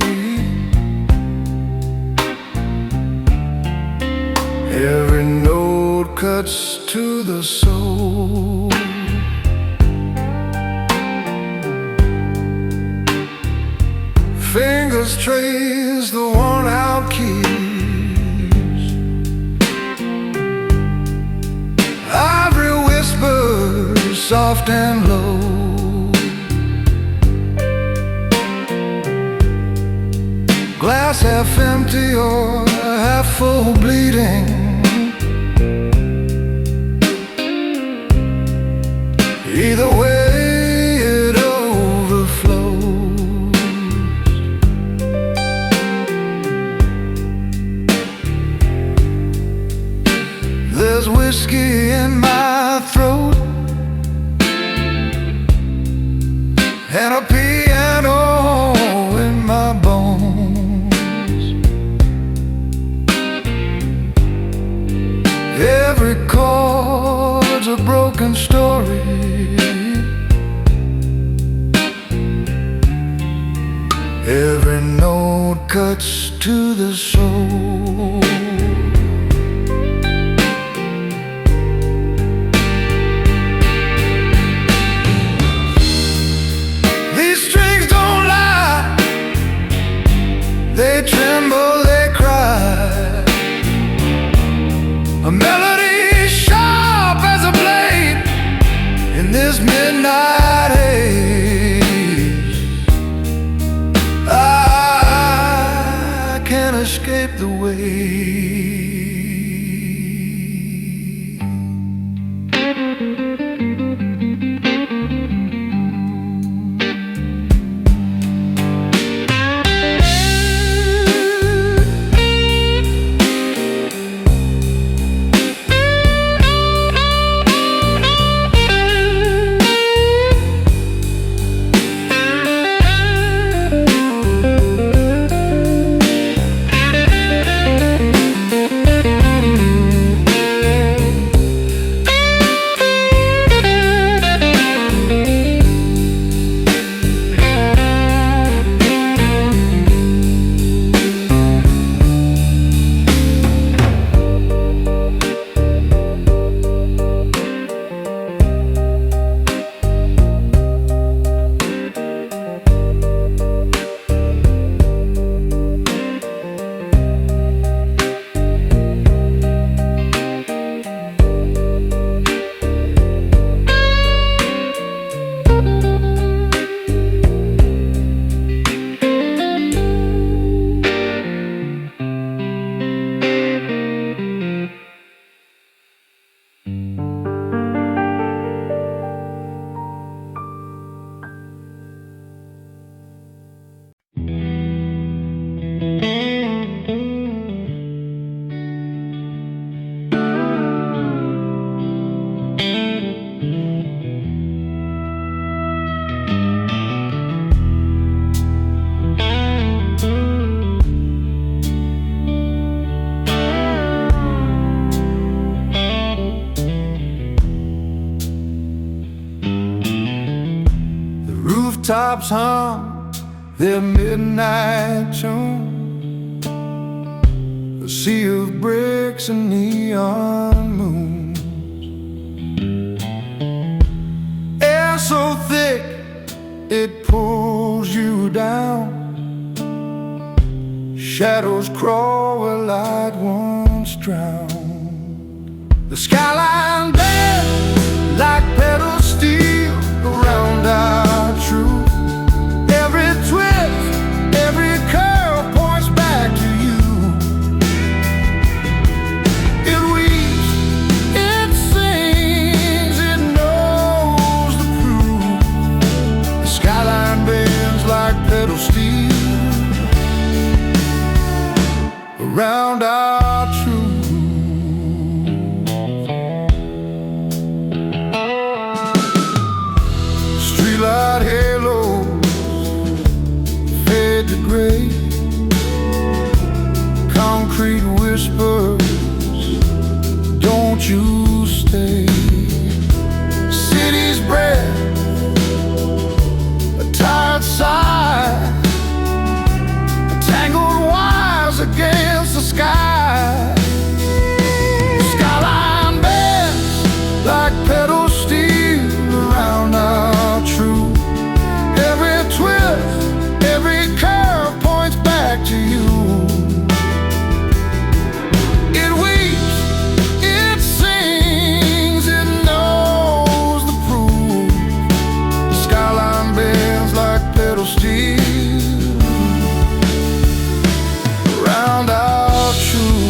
Speaker 3: Every note cuts to the soul. Fingers trace the worn-out keys. Ivory whispers soft and low. Glass half empty or half full bleeding. Either way it overflows. There's whiskey in my throat and a piano in my bones. Every chord's a broken story. Every note cuts to the soul. These strings don't lie. They tremble, they cry. A melody sharp as a blade in this midnight haze. I can't escape the way.
Speaker 2: rooftops hum their midnight tune, a sea of bricks and neon moons. Air so thick it pulls you down, shadows crawl where light once drowned. The skyline bends like pedal steel around our truth. Every twist, every curve points back to you. It weeps, it sings, it knows the proof. The skyline bends like pedal steel around our truth. Streetlight halos fade to gray, concrete whispers, don't you stay. City's breath, a tired sigh, tangled wires against the sky. Skyline bends like pedal steel around our truth. Every twist, every curve points back to you. It weeps, it sings, it knows the proof. The skyline bends like pedal steel around our truth.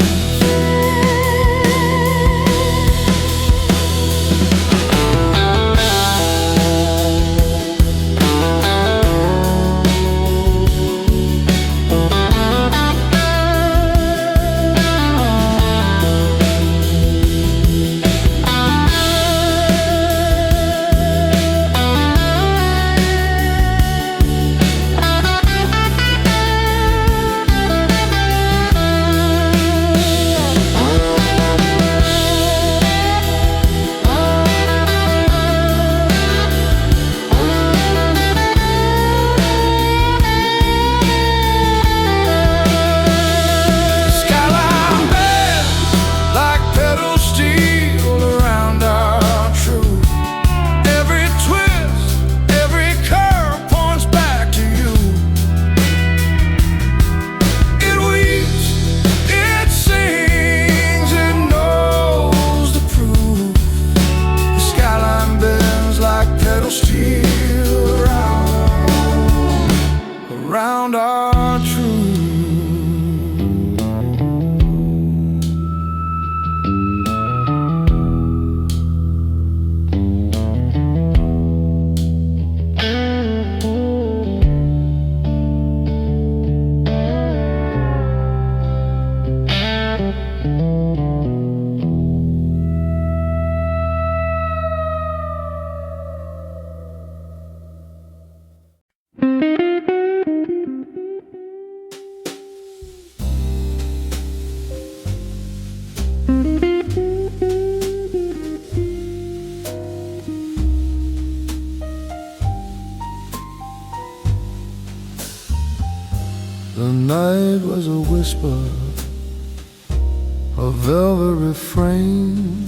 Speaker 2: Around our truth. The night was a whisper, a velvet refrain,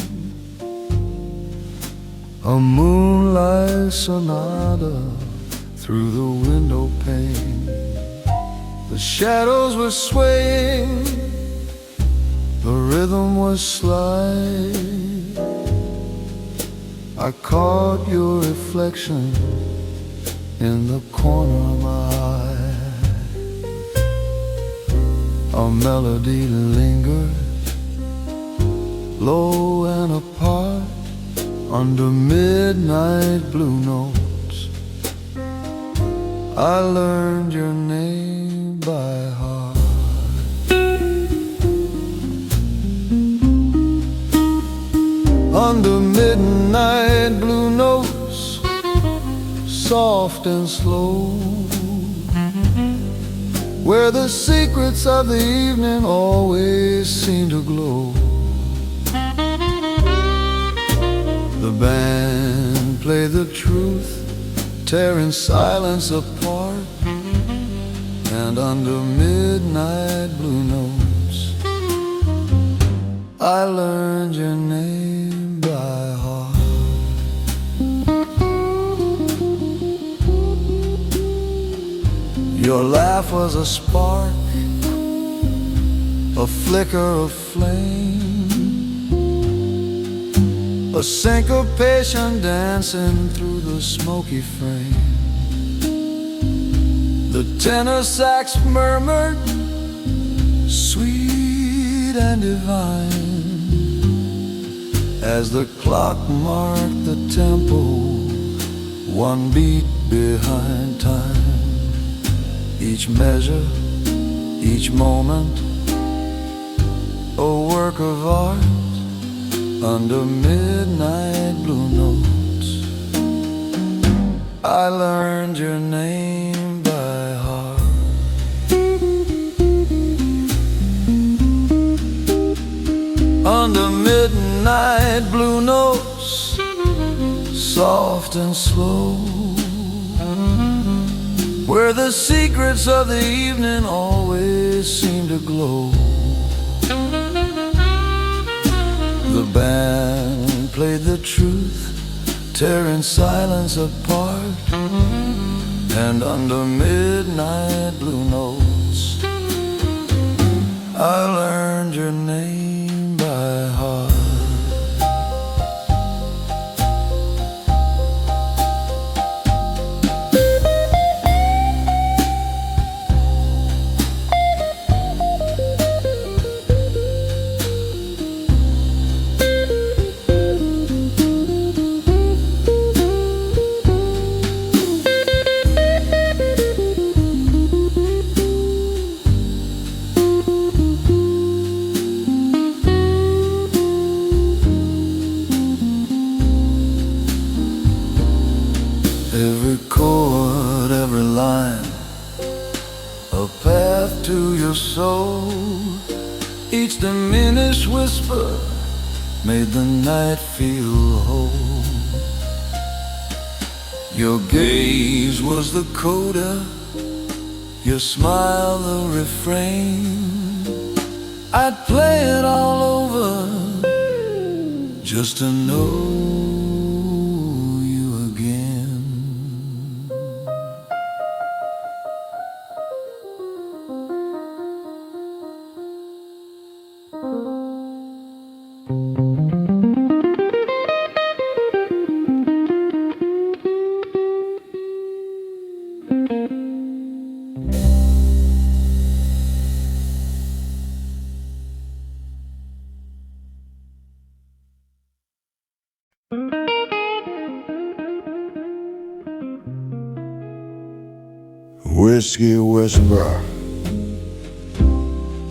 Speaker 2: a moonlight sonata through the window pane. The shadows were swaying, the rhythm was sly. I caught your reflection in the corner of my eye. A melody lingers, low and apart, under midnight blue notes. I learned your name by heart. Under midnight blue notes, soft and slow, where the secrets of the evening always seem to glow. The band played the truth
Speaker 1: tearing silence apart. And under midnight blue notes, I learned your name by heart. Your laugh was a spark, a flicker of flame, a syncopation dancing through the smoky frame. The tenor sax murmured, sweet and divine, as the clock marked the tempo, one beat behind time. Each measure, each moment, a work of art under midnight blue notes. I learned your name by heart. Under midnight blue notes, soft and slow, where the secrets of the evening always seem to glow. The band played the truth, tearing silence apart. And under midnight blue notes, I learned your name by heart. Every chord, every line, a path to your soul. Each diminished whisper made the night feel whole. Your gaze was the coda, your smile the refrain. I'd play it all over just to know you again.
Speaker 3: Whiskey whisper,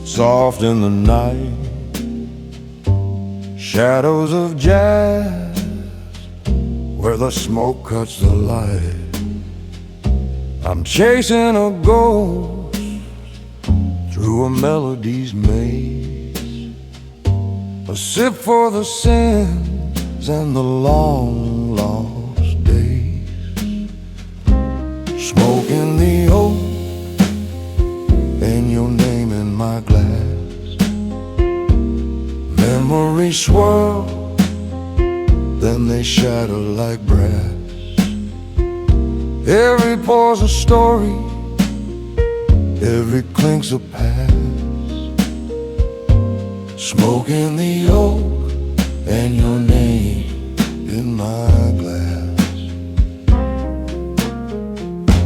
Speaker 3: soft in the night, shadows of jazz, where the smoke cuts the light. I'm chasing a ghost through a melody's maze, a sip for the sins and the long lost days. Smoking the oak and your name in my glass. Memories swirl, then they shatter like brass. Every pore's a story, every clink's a past. Smoking the oak and your name in my glass.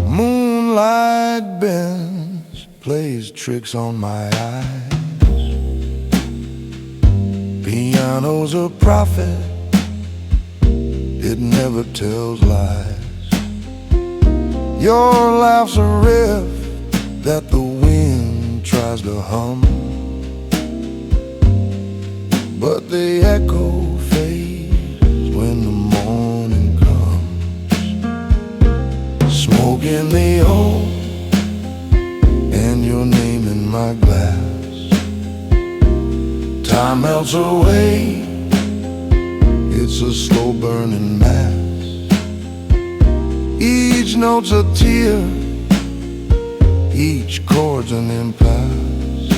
Speaker 3: Moonlight bends, plays tricks on my eyes. Piano's a prophet, it never tells lies. Your laugh's a riff that the wind tries to hum, but the echo fades when the morning comes. Smoking the oak and your name in my glass. Time melts away, it's a slow burning mass. Each note's a tear, each chord's an impasse.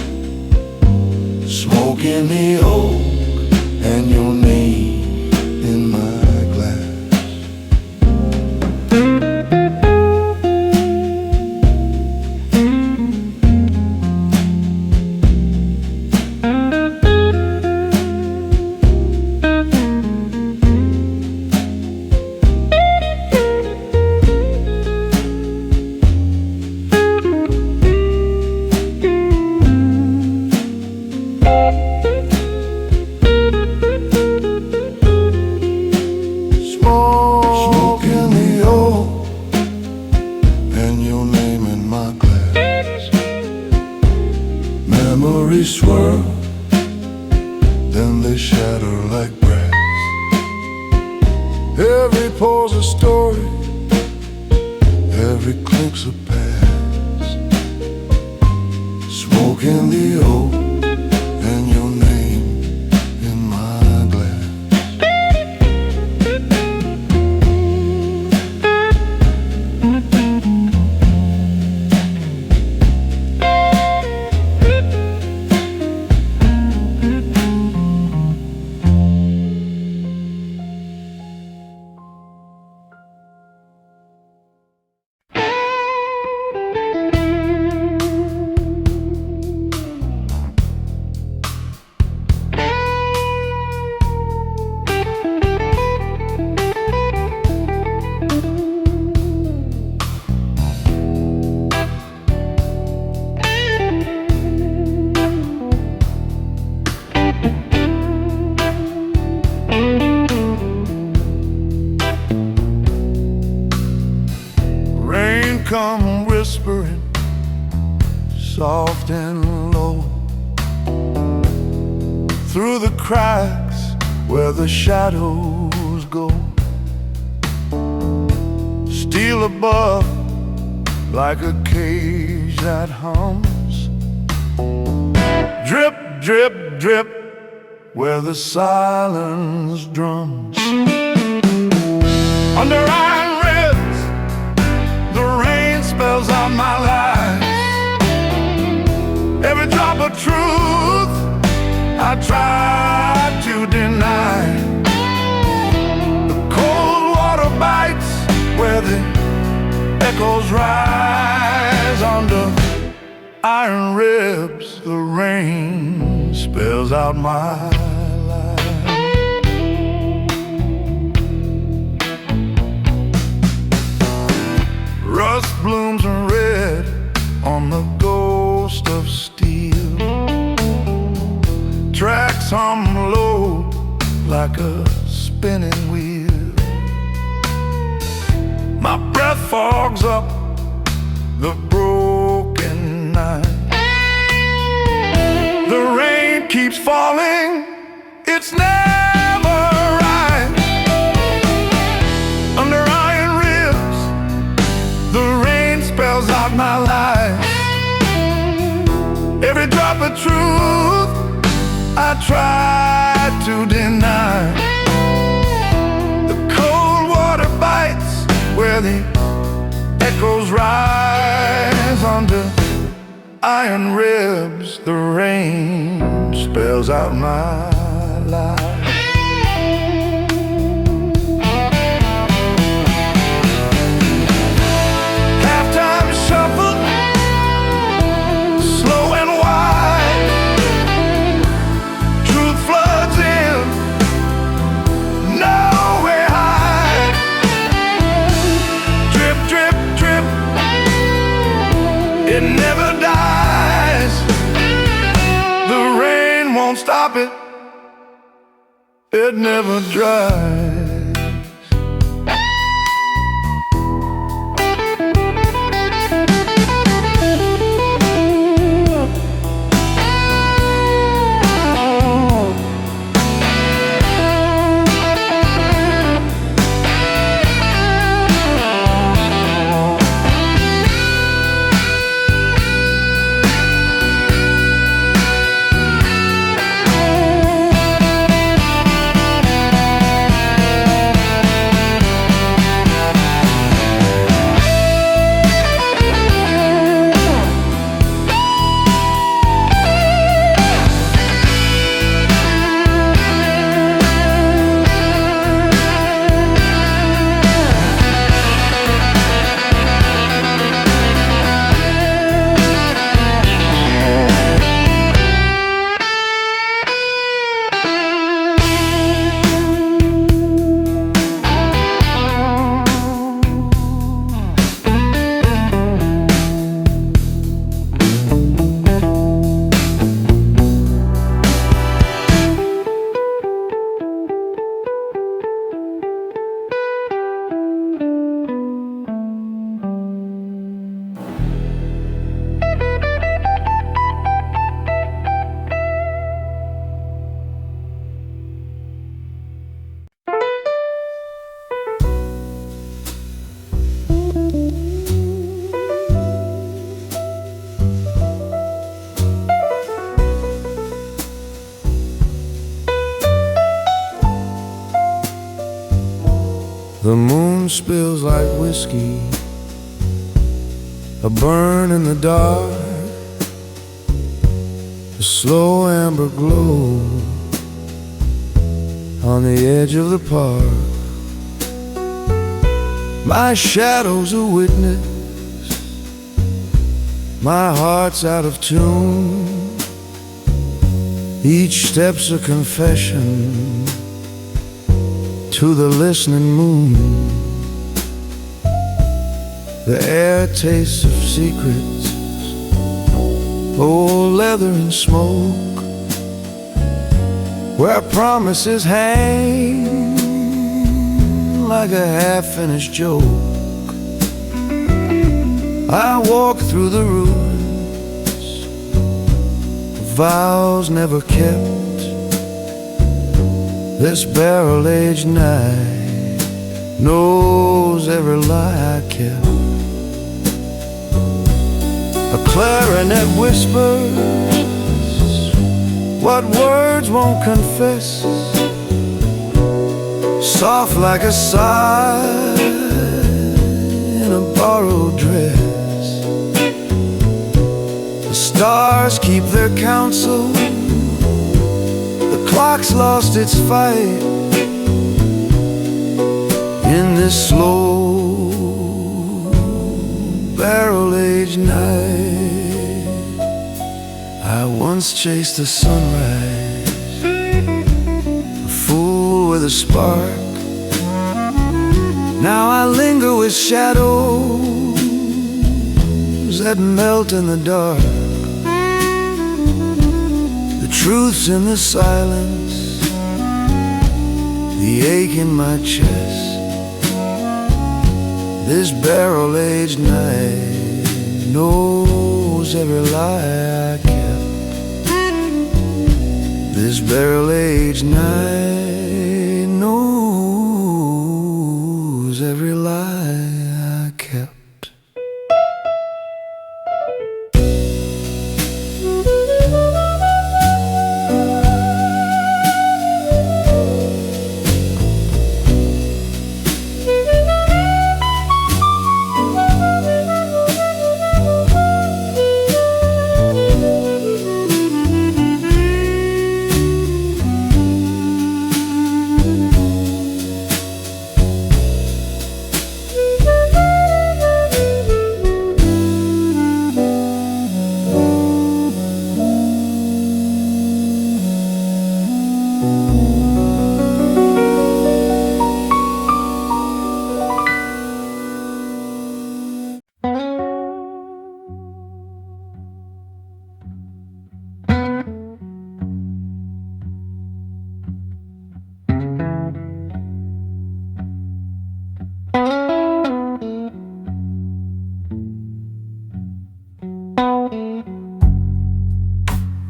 Speaker 3: Smoke in the oak and your name in my glass. Smoke in the oak and your name in my glass. Memories swirl, then they shatter like brass. Every pore's a story, every clink's a past. Smoke in the oak and your name in my glass. Rain come whispering, soft and low, through the cracks where the shadows go. Steal above like a cage that hums. Drip, drip, drip where the silence drums. Under iron ribs, the rain spells out my life. Every drop of truth I try to deny. The cold water bites where the echoes rise. Under iron ribs, the rain spells out my life. Rust blooms red on the ghost of steel. Tracks hum low like a spinning wheel. My breath fogs up the broken night. The rain keeps falling, it's never right. Under iron ribs, the rain spells out my life. Every drop of truth I try to deny. The cold water bites where the echoes rise. Under iron ribs, the rain spells out my life. Halftime shuffle, slow and wide. Truth floods in, nowhere hide. Drip, drip, drip, it never dies. The rain won't stop it, it never dries.
Speaker 2: The moon spills like whiskey, a burn in the dark, a slow amber glow on the edge of the park. My shadow's a witness, my heart's out of tune. Each step's a confession to the listening moon. The air tastes of secrets, old leather and smoke, where promises hang like a half-finished joke. I walk through the ruins, vows never kept. This barrel-aged night knows every lie I kept. A clarinet whispers what words won't confess, soft like a sigh in a borrowed dress. The stars keep their counsel, the clock's lost its fight. In this slow barrel-aged night, I once chased the sunrise, a fool with a spark. Now I linger with shadows that melt in the dark. The truth's in the silence, the ache in my chest. This barrel-aged night knows every lie I kept. This barrel-aged night knows every lie I kept.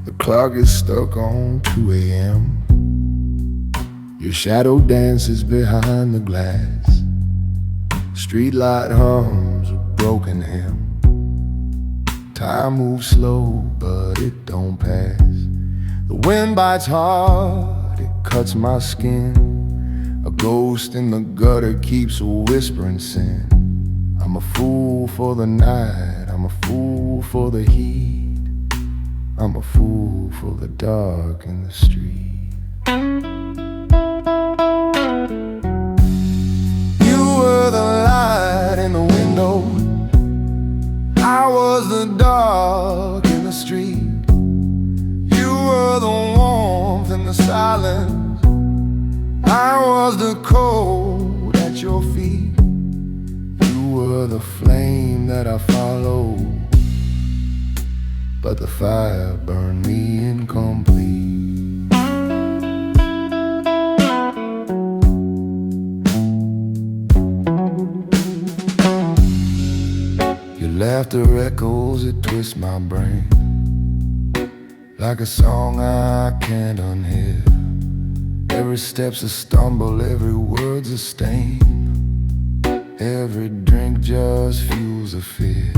Speaker 3: The clock is stuck on 2 a.m. Your shadow dances behind the glass. Streetlight hums a broken hymn. Time moves slow, but it don't pass. The wind bites hard, it cuts my skin. A ghost in the gutter keeps whispering sin. I'm a fool for the night, I'm a fool for the heat. I'm a fool for the dark in the street. You were the light in the window, I was the dark in the street. You were the warmth in the silence, I was the cold at your feet. You were the flame that I followed, but the fire burned me incomplete. Your laughter echoes, it twists my brain like a song I can't unhear. Every step's a stumble, every word's a stain. Every drink just fuels a fear.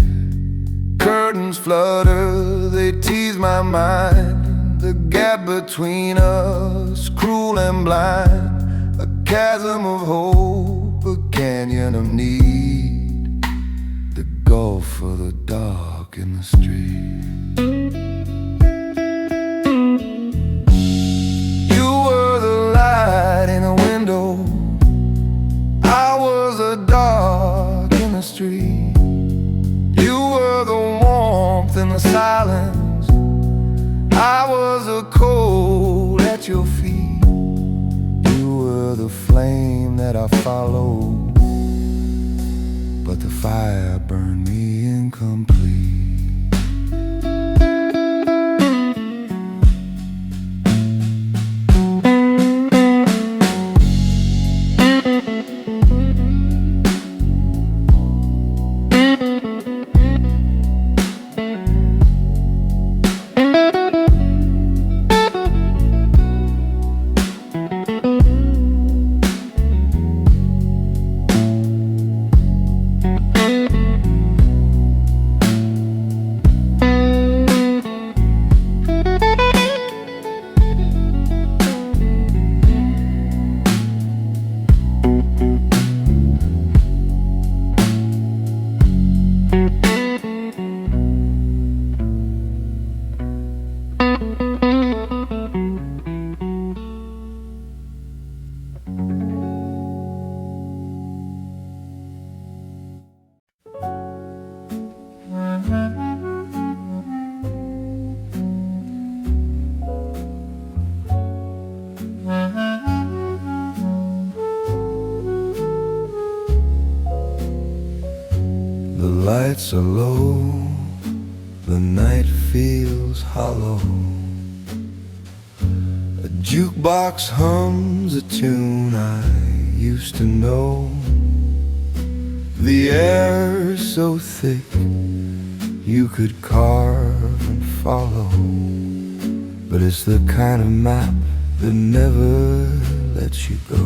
Speaker 3: Curtains flutter, they tease my mind. The gap between us, cruel and blind. A chasm of hope, a canyon of need, the gulf for the dark in the street. You were the light in a window, I was the dark in the street. You were the warmth in the silence, I was the cold at your feet. You were the flame that I followed, but the fire burned me incomplete. The lights are low, the night feels hollow. A jukebox hums a tune I used to know. The air's so thick you could carve and follow, but it's the kind of map that never lets you go.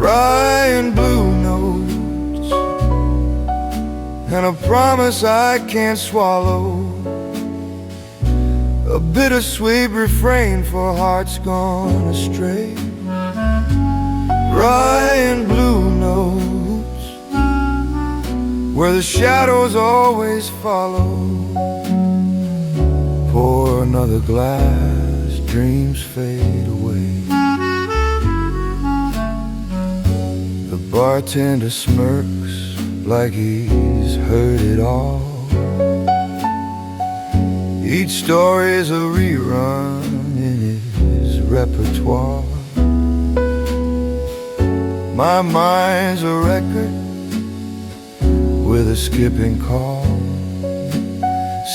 Speaker 3: Rye and blue notes and a promise I can't swallow, a bittersweet refrain for hearts gone astray. Rye and blue notes, where the shadows always follow. Pour another glass, dreams fade away. The bartender smirks like he's heard it all. Each story's a rerun in his repertoire. My mind's a record with a skipping call,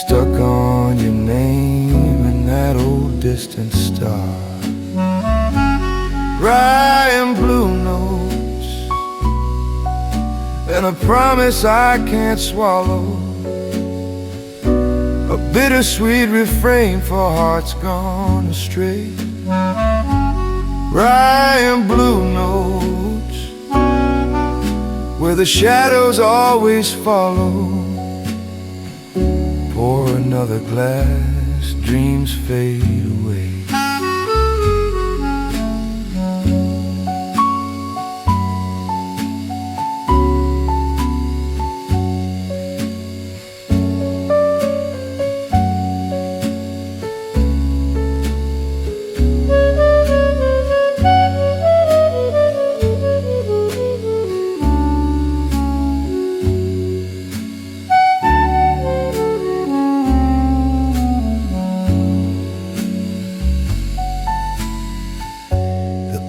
Speaker 3: stuck on your name and that old distant star. Rye and blue notes and a promise I can't swallow, a bittersweet refrain for hearts gone astray. Rye and blue notes, where the shadows always follow. Pour another glass, dreams fade away.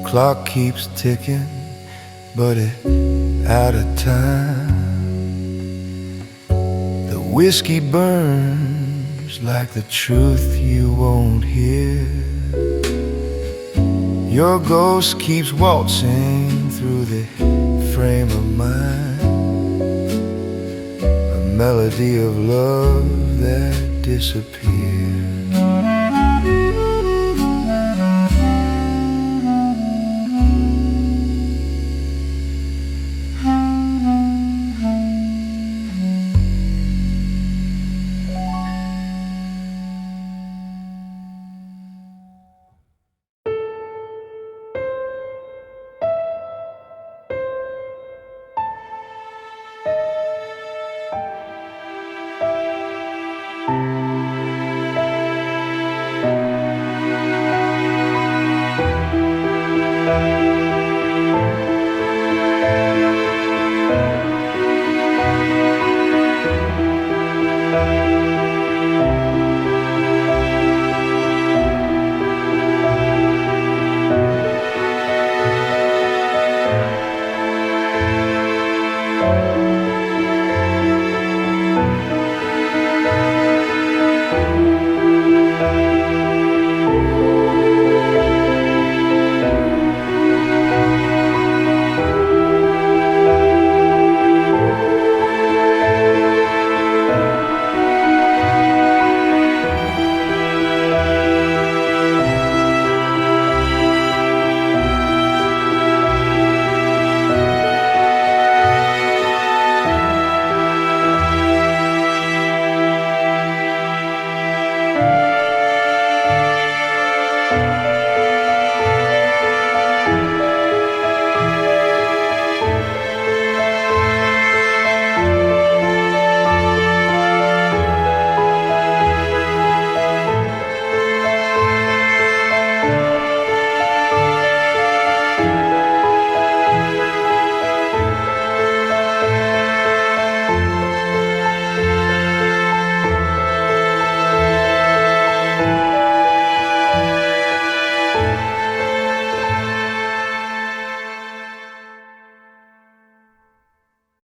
Speaker 3: Clock keeps ticking, but it's out of time. The whiskey burns like the truth you won't hear. Your ghost keeps waltzing through the frame of mine, a melody of love that disappears.